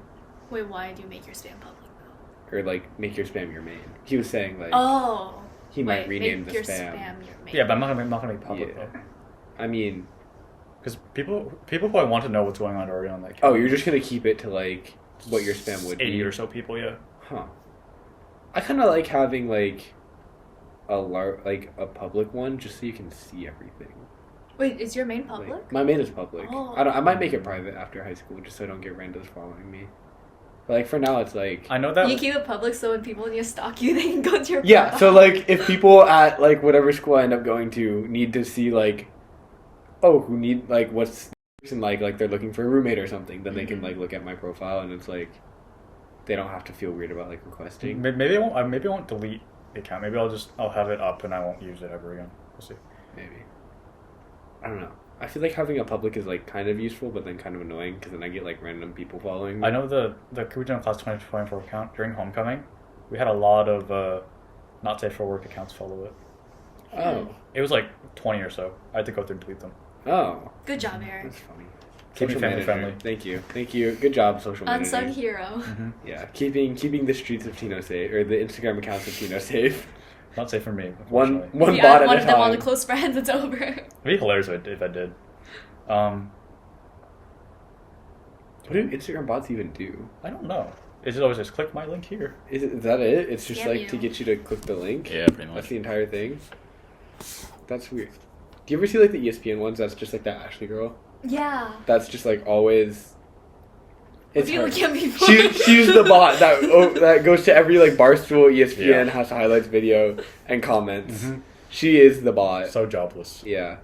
Wait, why do you make your spam public though? Or like make your spam your main. He was saying like Oh. he might wait, rename make the your spam. your main. Yeah, but I'm not gonna make public Yeah. though, I mean, because people probably want to know what's going on already on that account. oh, you're just gonna keep it to like what your spam would 80 be. or so people, yeah. Huh. I kind of like having like a public one just so you can see everything. Wait, is your main public? Like, my main is public. Oh. I might make it private after high school just so I don't get randos following me. But like for now, it's like I know that. You keep it public so when people need to stalk you, they can go to your yeah. profile. So like if people at like whatever school I end up going to need to see like who need like what's and like they're looking for a roommate or something, then they can like look at my profile and it's like they don't have to feel weird about like requesting. Maybe I won't. Maybe I won't delete the account. Maybe I'll have it up and I won't use it ever again. We'll see. Maybe. I don't know. I feel like having a public is like kind of useful, but then kind of annoying because then I get like random people following me. I know the Kabuto Class 2024 account during homecoming, we had a lot of not safe for work accounts follow it. Oh. It was like 20 or so. I had to go through and delete them. Oh. Good job, Eric. That's funny. Keep it Social family manager. friendly. Thank you. Thank you. Good job, social manager. Unsung hero. Mm-hmm. Yeah. Keeping the streets of Tino safe, or the Instagram accounts of Tino safe. Not safe for me. One Unfortunately. one If you bot add at one a of them on the time. close friends, it's over. It'd be hilarious if I did. What do Instagram bots even do? I don't know. It's just always just click my link here. Is that it? It's just Scam like you. to get you to click the link? Yeah, pretty That's the entire thing? That's weird. Do you ever see like the ESPN ones that's just like that Ashley girl? Yeah. That's just like always. What It's do you her. look at me for? She's the bot that goes to every like Barstool, ESPN, Yeah. has highlights video and comments. Mhm. She is the bot. So jobless. Yeah.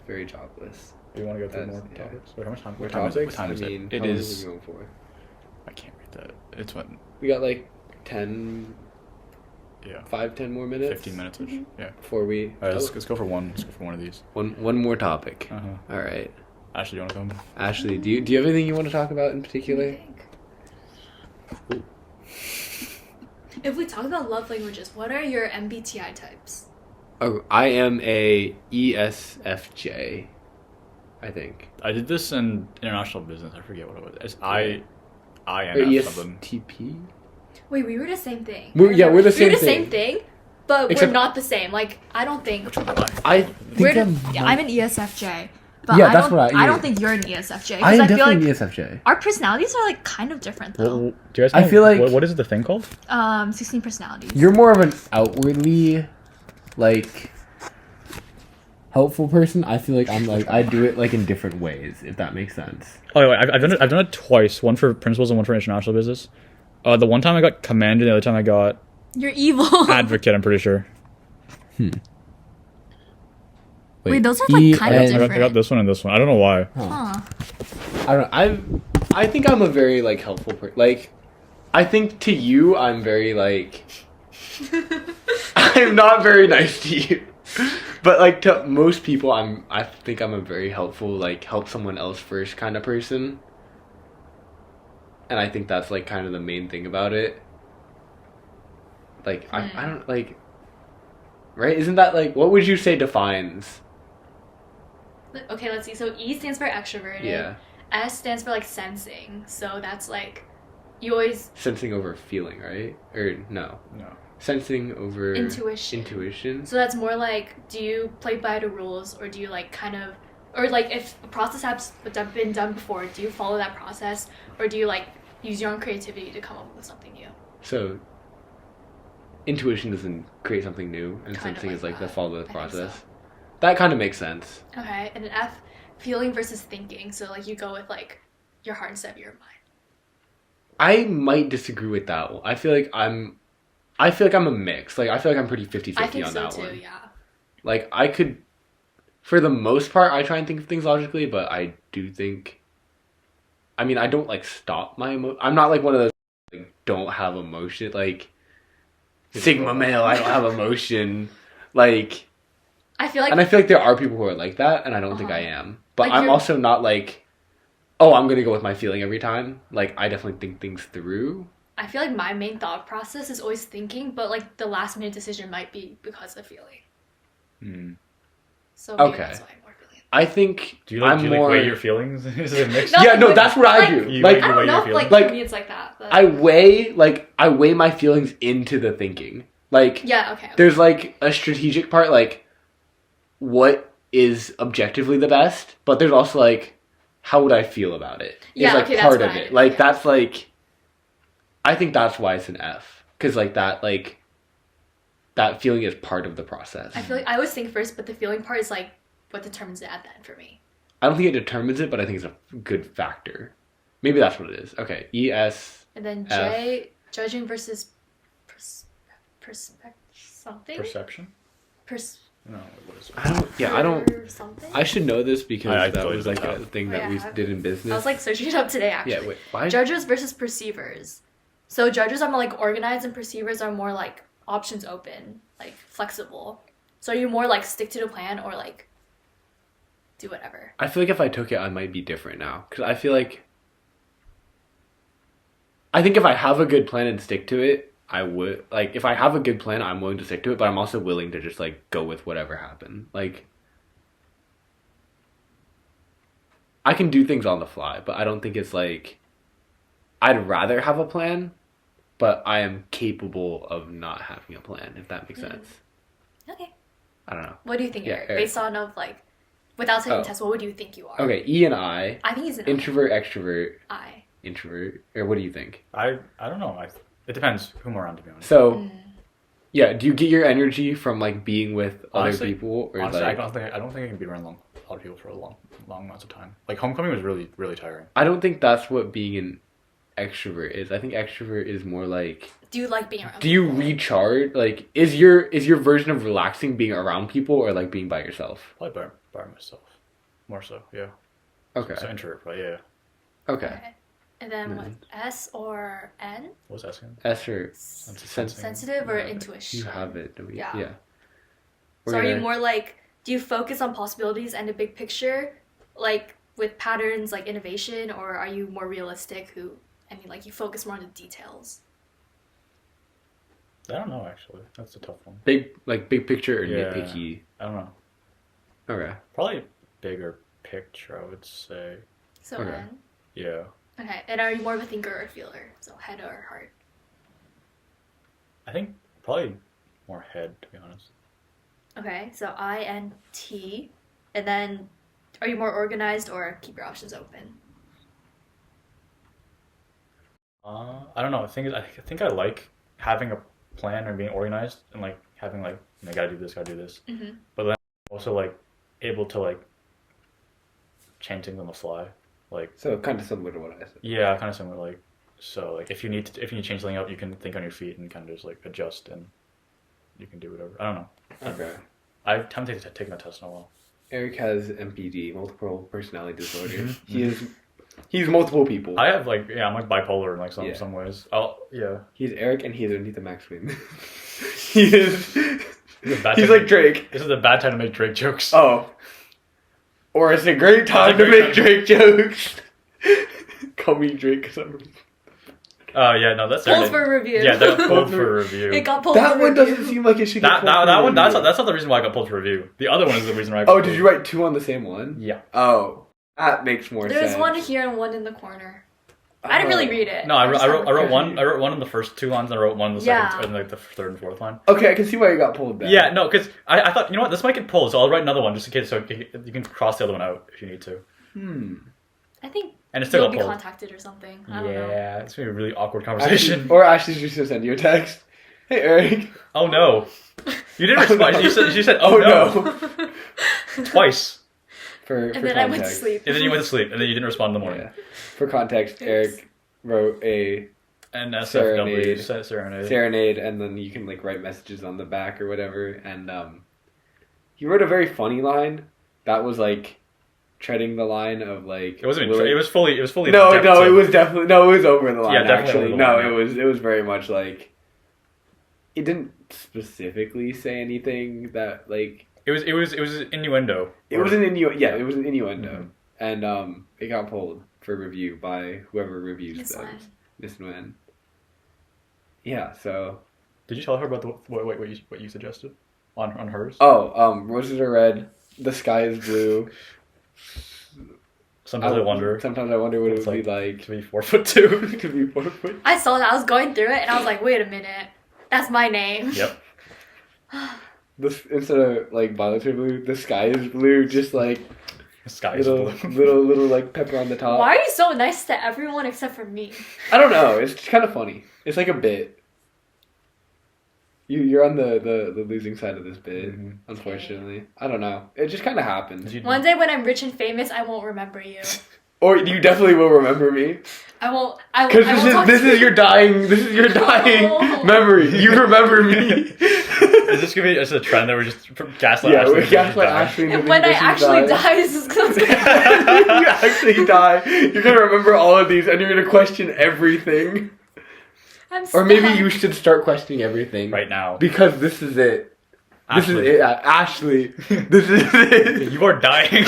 Very jobless. Do you want to go through That's- more yeah. topics? Wait, how much time? More What time is it? topics? What time is I mean, it? It how long is. are we going for? I can't read that. It's what? We got like 10 Yeah. 5-10 more minutes 15 minutes ish. Yeah. before we. All right, let's go for one. Let's go for one of these. One more topic. Uh huh. All right, Ashley, do you want to come? Ashley, do you have anything you want to talk about in particular? If we talk about love languages, what are your MBTI types? Oh, I am a ESFJ, I think. I did this in international business. I forget what it was. It's Or INF something. ESTP. Wait, we were the same thing. We're the We're same the thing. same thing, but Except- we're not the same. Like, I don't think. Which one am I? I We're think I'm an ESFJ. But Yeah, I that's don't, what I- I don't think you're an ESFJ. I am Because I, feel definitely like an ESFJ. our personalities are like kind of different though. Do you guys I know feel like- what is the thing called? 16 personalities. You're more of an outwardly, like, helpful person. I feel like I'm like I do it like in different ways, if that makes sense. Oh, wait, I've done it. I've done it twice. One for principals and one for international business. The one time I got commander, the other time I got You're evil. advocate. I'm pretty sure. Wait, those are, like, kind of I got different. this one and this one. I don't know why. Huh. I don't. I think I'm a very like helpful person. Like, I think to you, I'm very like. I'm not very nice to you, but like to most people, I think I'm a very helpful, like help someone else first kind of person. And I think that's like kind of the main thing about it. Like I don't like. Right? Isn't that like what would you say defines? Okay, let's see. So E stands for extroverted. Yeah. S stands for like sensing. So that's like you always Sensing over feeling, right? Or no. No. Sensing over Intuition. Intuition. so that's more like do you play by the rules or do you like kind of or like if a process has been done before, do you follow that process or do you like use your own creativity to come up with something new? So intuition doesn't create something new, and Kind of sensing like is like the that. follow the I think process. so. That kind of makes sense. Okay, and an F, feeling versus thinking. So like you go with like your heart instead of your mind. I might disagree with that one. I feel like I'm a mix. Like I feel like I'm pretty 50-50 I think on so that too. one. Yeah. Like I could, for the most part, I try and think of things logically, but I do think. I mean, I don't like stop my I'm not like one of those like don't have emotion like Sigma male. I don't have emotion. Like, I feel like and I feel like there are people who are like that, and I don't think Uh-huh. I am. But Like I'm you're- also not like, oh, I'm gonna go with my feeling every time. Like I definitely think things through. I feel like my main thought process is always thinking, but like the last minute decision might be because of feeling. Hmm. So maybe Okay. that's why I'm more feeling. I think Do you like, I'm do you like more. weigh your feelings? Is it a mix? No. Yeah, no, Like, that's what I like- do. You Like weigh I don't know if your like, feelings? for me it's like that. But I weigh my feelings into the thinking. Like yeah, okay. there's like a strategic part, like what is objectively the best, but there's also like how would I feel about it? Yeah, It's like okay, that's part what of I it. do, Like yeah. that's like I think that's why it's an F, because like that feeling is part of the process. I feel like I always think first, but the feeling part is like what determines it at the end for me. I don't think it determines it, but I think it's a good factor. Maybe that's what it is. Okay, ES. And then F. J, judging versus perspective something. Perception? Pers- No, what is it? I don't. or something. I should know this because I that totally was like don't a know. thing Oh, that we yeah. did in business. I was like searching it up today actually. yeah, wait, why? Judges versus perceivers. So judges are more like organized and perceivers are more like options open, like flexible. So are you more like stick to the plan or like do whatever? I feel like if I took it, I might be different now. Because I feel like. I think if I have a good plan and stick to it, I would. Like, if I have a good plan, I'm willing to stick to it, but I'm also willing to just, like, go with whatever happens. Like. I can do things on the fly, but I don't think it's like. I'd rather have a plan, but I am capable of not having a plan, if that makes sense. Okay. I don't know. What do you think, Yeah, Eric? Eric. Based on of like without taking Oh. tests, what would you think you are? Okay, E and I. I think he's an Introvert, extrovert, I. introvert. Or what do you think? I don't know. It depends who I'm around, to be honest. So, Mm. yeah, do you get your energy from like being with Honestly- other people, or Honestly, like I don't think I can be around a lot of people for a long amounts of time. Like homecoming was really, really tiring. I don't think that's what being an extrovert is. I think extrovert is more like, Do you like being around? do you recharge? Like, is your version of relaxing being around people or like being by yourself? Probably by myself, more so. Yeah. Okay, So introvert, but yeah. okay. Okay. And then what? Mhm. S or N? What was that saying? S or Sensing. Sensitive or Yeah, intuition? you have it. Don't we? Yeah. Yeah. So are you more like, do you focus on possibilities and the big picture, like with patterns like innovation, or are you more realistic like you focus more on the details? I don't know actually. That's a tough one. big picture or Yeah. nitpicky? I don't know. Okay. Probably bigger picture, I would say. So Okay. N. Yeah. Okay. And are you more of a thinker or a feeler? So head or heart? I think probably more head, to be honest. Okay. So I and T. And then are you more organized or keep your options open? I don't know. The thing is, I think I like having a plan or being organized and like having like gotta do this, gotta do this. Mm-hmm. But then also like able to like change things on the fly. Like So kind of similar to what I said. yeah, kind of similar. Like so like if you need to change something up, you can think on your feet and kind of just like adjust and you can do whatever. I don't know. Okay. I haven't taken a test in a while. Eric has MPD, multiple personality disorder. Mhm. He's multiple people. I have like I'm like bipolar in like Yeah. some ways. Oh yeah. He's Eric and he's underneath the Max Win. he is. This is a bad He's time like Drake. This is a bad time to make Drake jokes. Oh. Or it's a great time to great make time. Drake jokes. Call me Drake because I'm. Oh yeah, no, that's Pulled for review. Yeah, that got pulled for review. It got pulled That for one review. doesn't seem like it should get That pulled for one review. that's not the reason why I got pulled for review. The other one is the reason why I got Oh, pulled did for you write two on the same one? Yeah. Oh, that makes more sense. There's one here and one in the corner. I didn't really read it. No, I just wrote had the one. I wrote one in the first two lines, and I wrote one in the second, Yeah. and like the third and fourth line. Okay, I can see why you got pulled then. Yeah, no, because I thought, you know what, this might get pulled, so I'll write another one just in case, so you can cross the other one out if you need to. I think And it still you'll got be pulled. contacted or something. I don't know. Yeah, it's gonna be a really awkward Actually, conversation. or Ashley's just gonna send you a text. Hey, Eric. Oh no. You didn't respond. no. You said oh no. Twice. For And then context. I went to sleep. And then you went to sleep, and then you didn't respond in the morning. Yeah. For context, Eric wrote a And SFW Serenade. serenade. serenade, and then you can like write messages on the back or whatever. And he wrote a very funny line that was like treading the line of like It wasn't even. It was fully. It was fully. no, depth no, to- it was definitely no, it was over the line. Yeah, definitely actually, over the no, line, it was very much like it didn't specifically say anything that like It was innuendo. it was an innuendo. Yeah, it was an innuendo, Mhm. and it got pulled for review by whoever reviews Miss those. Len. Miss Nguyen. Yeah, so Did you tell her about the what you suggested on hers? roses are red, the sky is blue. Sometimes I wonder. Sometimes I wonder what it It's would be like to be 4'2". to be 4 foot. I saw that. I was going through it and I was like, wait a minute. That's my name. Yep. This instead of like violets are blue, the sky is blue. Just like The sky is little, blue. little like pepper on the top. Why are you so nice to everyone except for me? I don't know. It's kind of funny. It's like a bit. You're on the losing side of this bit, Mhm. unfortunately. I don't know. It just kind of happened. One day when I'm rich and famous, I won't remember you. Or you definitely will remember me, I won't. because I won't talk to this is you. your dying No. memory. You remember me. Is this gonna be just a trend that we're just gaslight? Yeah, Ashley we into gaslight dying? Ashley. into And when I thinking that she's actually dying. die, this is gonna You actually die. You're gonna remember all of these, and you're gonna question everything. I'm Or maybe stuck. you should start questioning everything Right now. because this is it. This is Ashley. it, Ashley. This is it. You are dying.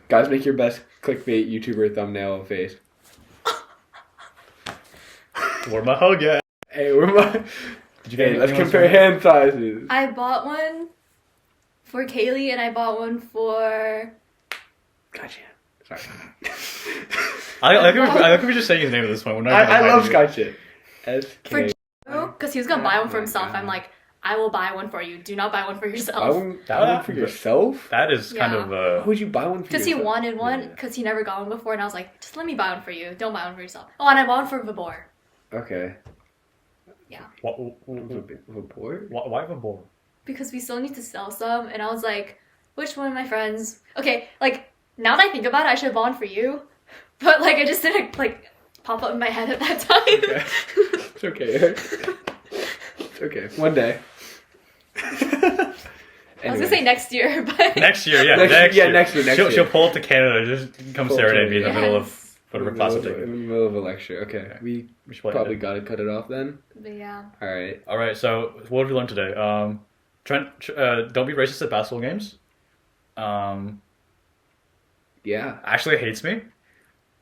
Guys, make your best clickbait YouTuber thumbnail face. Where my hug at? Hey, where my? Did you get Hey, let's anyone's compare phone? hand sizes. I bought one for Kaylee and I bought one for. Gotcha. Sorry. I think we're just saying his name at this point. We're not even I gonna love hide Sky Chip. For SK. because he was gonna buy one for Oh my himself. God. I'm like, I will buy one for you. Do not buy one for Buy yourself. one for yourself? That is kind Yeah. of Why would you buy one for Because he yourself? wanted one, Yeah. because he never got one before, and I was like, just let me buy one for you. Don't buy one for yourself. Oh, and I bought one for Vibor. Okay. Why Vibor? Because we still need to sell some, and I was like, which one of my friends? Okay, like, now that I think about it, I should have bought one for you. But, like, it just didn't, like, pop up in my head at that time. Okay. It's okay, Eric. It's okay. One day. I was gonna say next year, but... Next year, yeah. Next Next year. She'll pull up to Canada, just come Pull up serenade to- me in the Yes. middle of whatever class I'm In the taking. middle of a lecture. Okay. We We should play probably it. gotta cut it off then. But yeah. Alright. All right. So what have we learned today? Trent, don't be racist at basketball games. Yeah. Ashley hates me.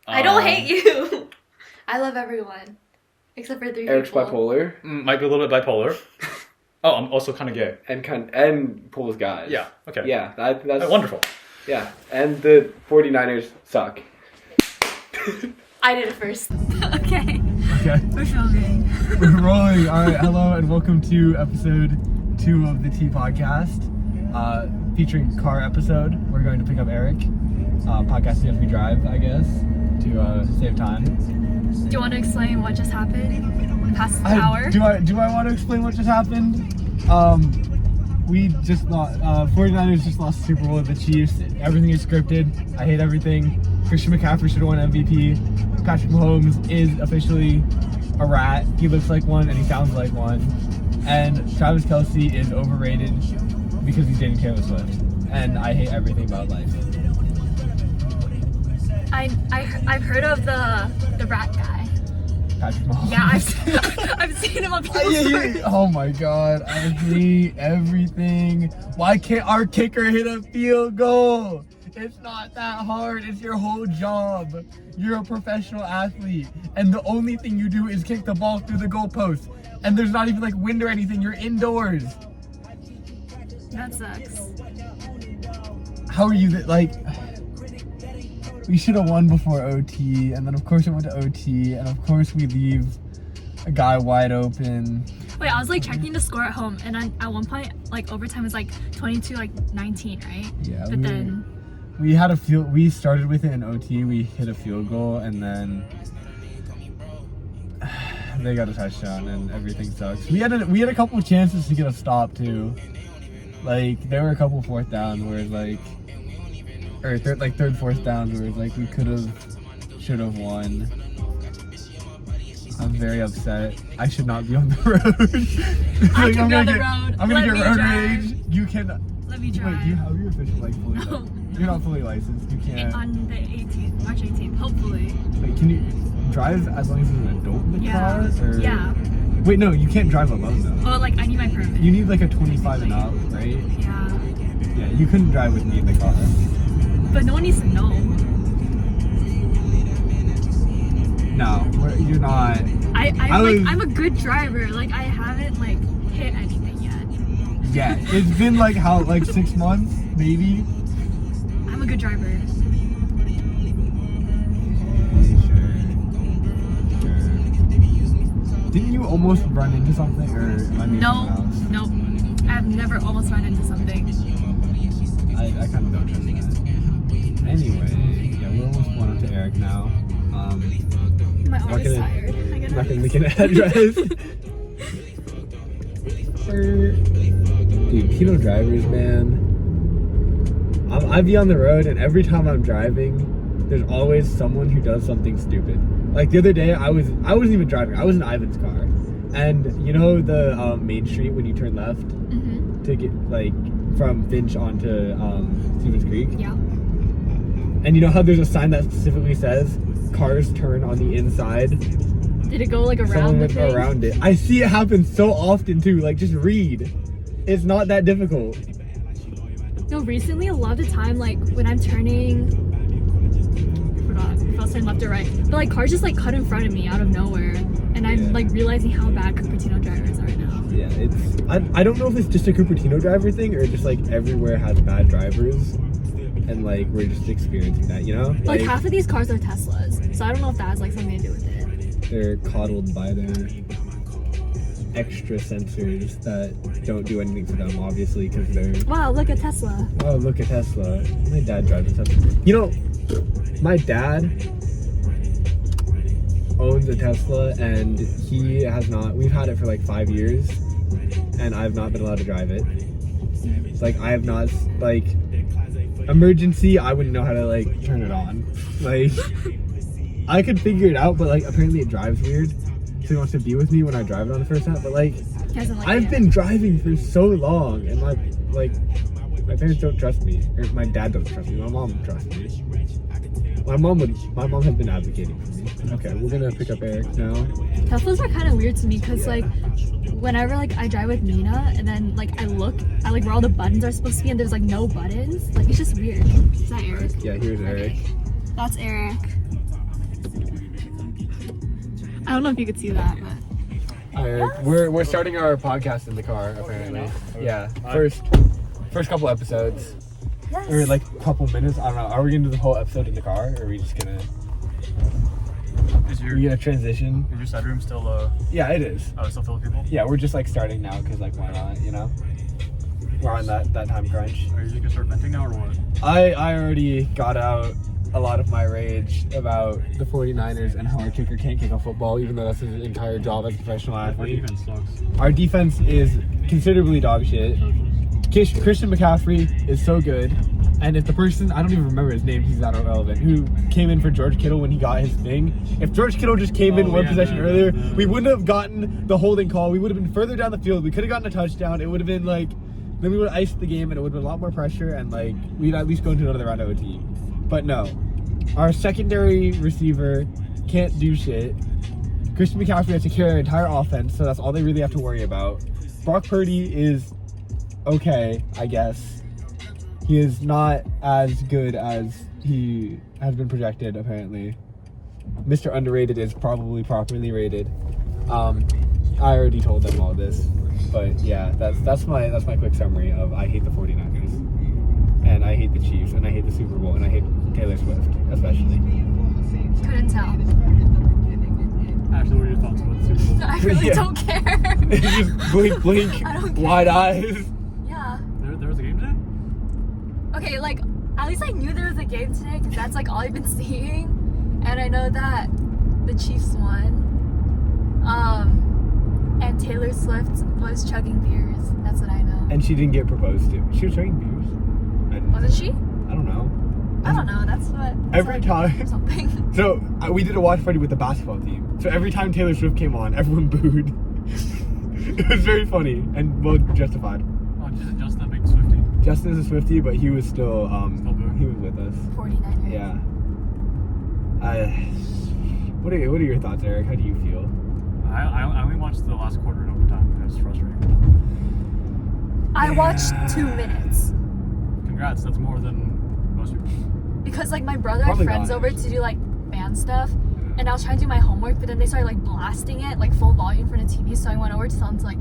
I don't hate you! I love everyone. Except for 3 Eric's people. bipolar. Might be a little bit bipolar. Oh, I'm also kind of gay. And pulls guys. Yeah. Okay. Yeah, that's Oh, wonderful. Yeah, and the 49ers suck. I did it first. Okay, Okay, we're filming. we're rolling. All right, hello and welcome to episode 2 of the T Podcast, featuring car episode. We're going to pick up Eric, podcasting as we drive, I guess, to save time. Do you want to explain what just happened the past hour? Do I want to explain what just happened? We just lost. 49ers just lost the Super Bowl with the Chiefs. Everything is scripted. I hate everything. Christian McCaffrey should have won MVP. Patrick Mahomes is officially a rat. He looks like one and he sounds like one. And Travis Kelce is overrated because he's dating Taylor Swift. And I hate everything about life. I've heard of the rat guy. Patrick Mahomes. Yeah, I've seen him on people's stories. Oh my god, I hate everything. Why can't our kicker hit a field goal? It's not that hard. It's your whole job. You're a professional athlete, and the only thing you do is kick the ball through the goalpost. And there's not even like wind or anything. You're indoors. That sucks. How are you like? We should have won before OT, and then of course it went to OT, and of course we leave a guy wide open. Wait, I was like checking the score at home, and at one point, like overtime was like 22-19, right? Yeah, But then we had a field. We started with it in OT. We hit a field goal, and then they got a touchdown and everything sucks. We had a couple of chances to get a stop too. Like there were a couple fourth down where like, or third, fourth down where like we should have won. I'm very upset. I should not be on the road. I can be on the road. I'm gonna get road rage. You can. Let me drive. Wait, do you have your official like fully? No. You're not fully licensed. You can't. On the 18th, March 18th, hopefully. Wait, can you drive as long as there's an adult in the car? Or... Yeah. Wait, no, you can't drive alone though. Oh, like I need my permit. You need like a 25 and up, right? Yeah. Yeah, you couldn't drive with me in the car. But no one needs to know. No, you're not. I'm a good driver. Like I haven't like hit anything yet. Yeah, it's been like how 6 months maybe. I'm a good driver. Sure. Didn't you almost run into something, or am I making Nope. I've never almost run into something. I kind of don't trust that. Anyway, yeah, we're almost going up to Eric now. My arm is tired. I'm not gonna make an address. Dude, Pinot drivers, man. I'd be on the road, and every time I'm driving, there's always someone who does something stupid. Like the other day, I wasn't even driving. I was in Ivan's car, and you know the main street when you turn left to get like from Finch onto Stevens Creek. Yeah. And you know how there's a sign that specifically says cars turn on the inside. Did it go like around Someone the went thing? around it. I see it happen so often too. Like just read. It's not that difficult. No, recently a lot of the time, like when I'm turning, I forgot if I was turning left or right, but like cars just like cut in front of me out of nowhere, and I'm like realizing how bad Cupertino drivers are now. Yeah, it's. I don't know if it's just a Cupertino driver thing or just like everywhere has bad drivers, and like we're just experiencing that, you know? Like half of these cars are Teslas, so I don't know if that has like something to do with it. They're coddled by their extra sensors that don't do anything for them, obviously, because they're. Wow, look at Tesla. Oh, look at Tesla. My dad drives a Tesla. You know, my dad owns a Tesla, and he has not. We've had it for like 5 years, and I've not been allowed to drive it. Like, I have not, like, emergency, I wouldn't know how to, like, turn it on. Like, I could figure it out, but, like, apparently it drives weird. So he wants to be with me when I drive it on the first time, but, like, I've been driving for so long, and, like, my parents don't trust me, or my dad doesn't trust me, my mom trusts me. My mom has been advocating for me. Okay, we're gonna pick up Eric now. Teslas are kind of weird to me because like whenever like I drive with Mina and then like I look at like where all the buttons are supposed to be and there's like no buttons, like it's just weird. Is that Eric? Yeah, here's Eric. That's Eric. I don't know if you could see that, but Hi, Eric. We're starting our podcast in the car apparently. Yeah, first couple episodes. yes. Or like a couple minutes. I don't know. Are we gonna do the whole episode in the car, or are we just gonna? Is Are we gonna transition? your side room still Yeah, it is. still full of people? Yeah, we're just like starting now because like why not? You know, we're on that time crunch. Are you just gonna start venting now or what? I already got out a lot of my rage about the 49ers and how our kicker can't kick a football, even though that's his entire job as a professional Our athlete. defense sucks. Our defense is considerably dog shit. Christian McCaffrey is so good, and if the person, I don't even remember his name, he's not irrelevant, who came in for George Kittle when he got his thing, if George Kittle just came in one possession earlier, we wouldn't have gotten the holding call, we would have been further down the field, we could have gotten a touchdown, it would have been like, then we would have iced the game and it would have been a lot more pressure and like, we'd at least go into another round of OT. But no, our secondary receiver can't do shit. Christian McCaffrey has to carry our entire offense, so that's all they really have to worry about. Brock Purdy is okay, I guess. He is not as good as he has been projected, apparently. Mr. Underrated is probably properly rated. I already told them all this, but yeah, that's my quick summary of I hate the 49ers, and I hate the Chiefs, and I hate the Super Bowl, and I hate Taylor Swift, especially. Couldn't tell. Actually, what are your thoughts about the Super Bowl? I really Yeah. don't care. Just blink, I don't care. wide eyes. Yeah. There was a game today? Okay, like at least I knew there was a game today because that's like all I've been seeing, and I know that the Chiefs won. And Taylor Swift was chugging beers. That's what I know. And she didn't get proposed to. She was drinking beers. Wasn't she? I don't know. I don't know. That's what. Every time. Or something. So we did a watch party with the basketball team. So every time Taylor Swift came on, everyone booed. It was very funny and well justified. Oh, just a big Swiftie. Justin is a Swiftie, but he was still booing? he was with us. 49ers. Yeah. What are your thoughts, Eric? How do you feel? I only watched the last quarter in overtime. It was frustrating. I watched 2 minutes. Congrats, that's more than most people. Because like my brother had Probably friends not, over to do like band stuff, and I was trying to do my homework, but then they started like blasting it like full volume in front of TV, so I went over to tell them to like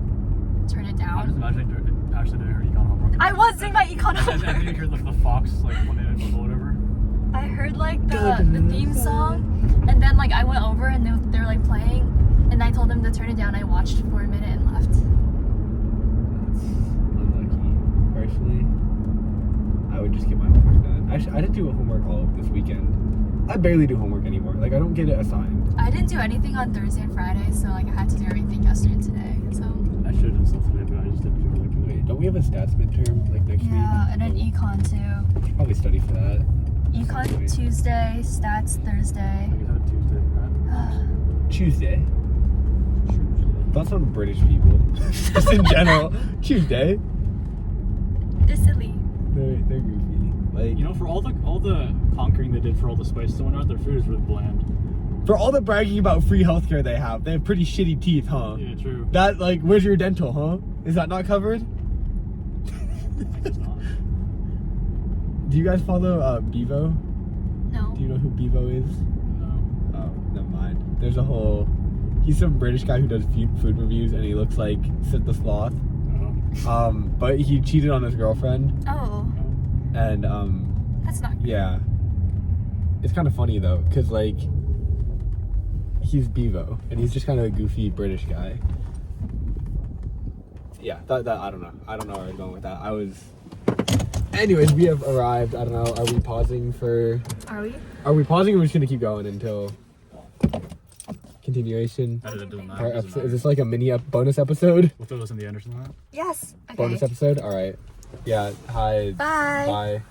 turn it I was down. imagining actually doing her econ homework. I was doing my econ And then homework. you heard the Fox like Monday Night Football or whatever. I heard like the theme song, and then like I went over and they were like playing, and I told them to turn it down. I watched for a minute and left. That's unlucky. Personally, I would just get my homework done. I didn't do homework all of this weekend. I barely do homework anymore. Like I don't get it assigned. I didn't do anything on Thursday and Friday, so like I had to do everything yesterday and today. So I should have done stuff today, but I just didn't feel like it. Wait, don't we have a stats midterm like next yeah, week? and then econ too. Should probably study for that. Econ Tuesday, stats Thursday. I guess I had Tuesday. Tuesday. That's on British people. Just in general. Tuesday. They're silly. They're goofy. Like You know, for all the conquering they did for all the spices and whatnot, their food is really bland. for all the bragging about free healthcare they have pretty shitty teeth, huh? Yeah, true. That like, where's your dental, huh? Is that not covered? I guess not. Do you guys follow Bevo? No. Do you know who Bevo is? No. Oh, never mind. There's a whole. He's some British guy who does food reviews, and he looks like Sid the Sloth. Oh. But he cheated on his girlfriend, Oh, and that's not good. yeah. It's kind of funny though, cause like he's Bevo, and he's just kind of a goofy British guy. Yeah, that I don't know. I don't know where I was going with that. Anyways, we have arrived. I don't know. Are we pausing for? Are we? Are we pausing, or are we just gonna keep going until continuation? That doesn't matter. Part Doesn't episode, is matter. this like a mini bonus episode? We'll throw this in the end or something like that. Yes. Okay. Bonus episode. All right. Yeah. Hi. Bye. Bye.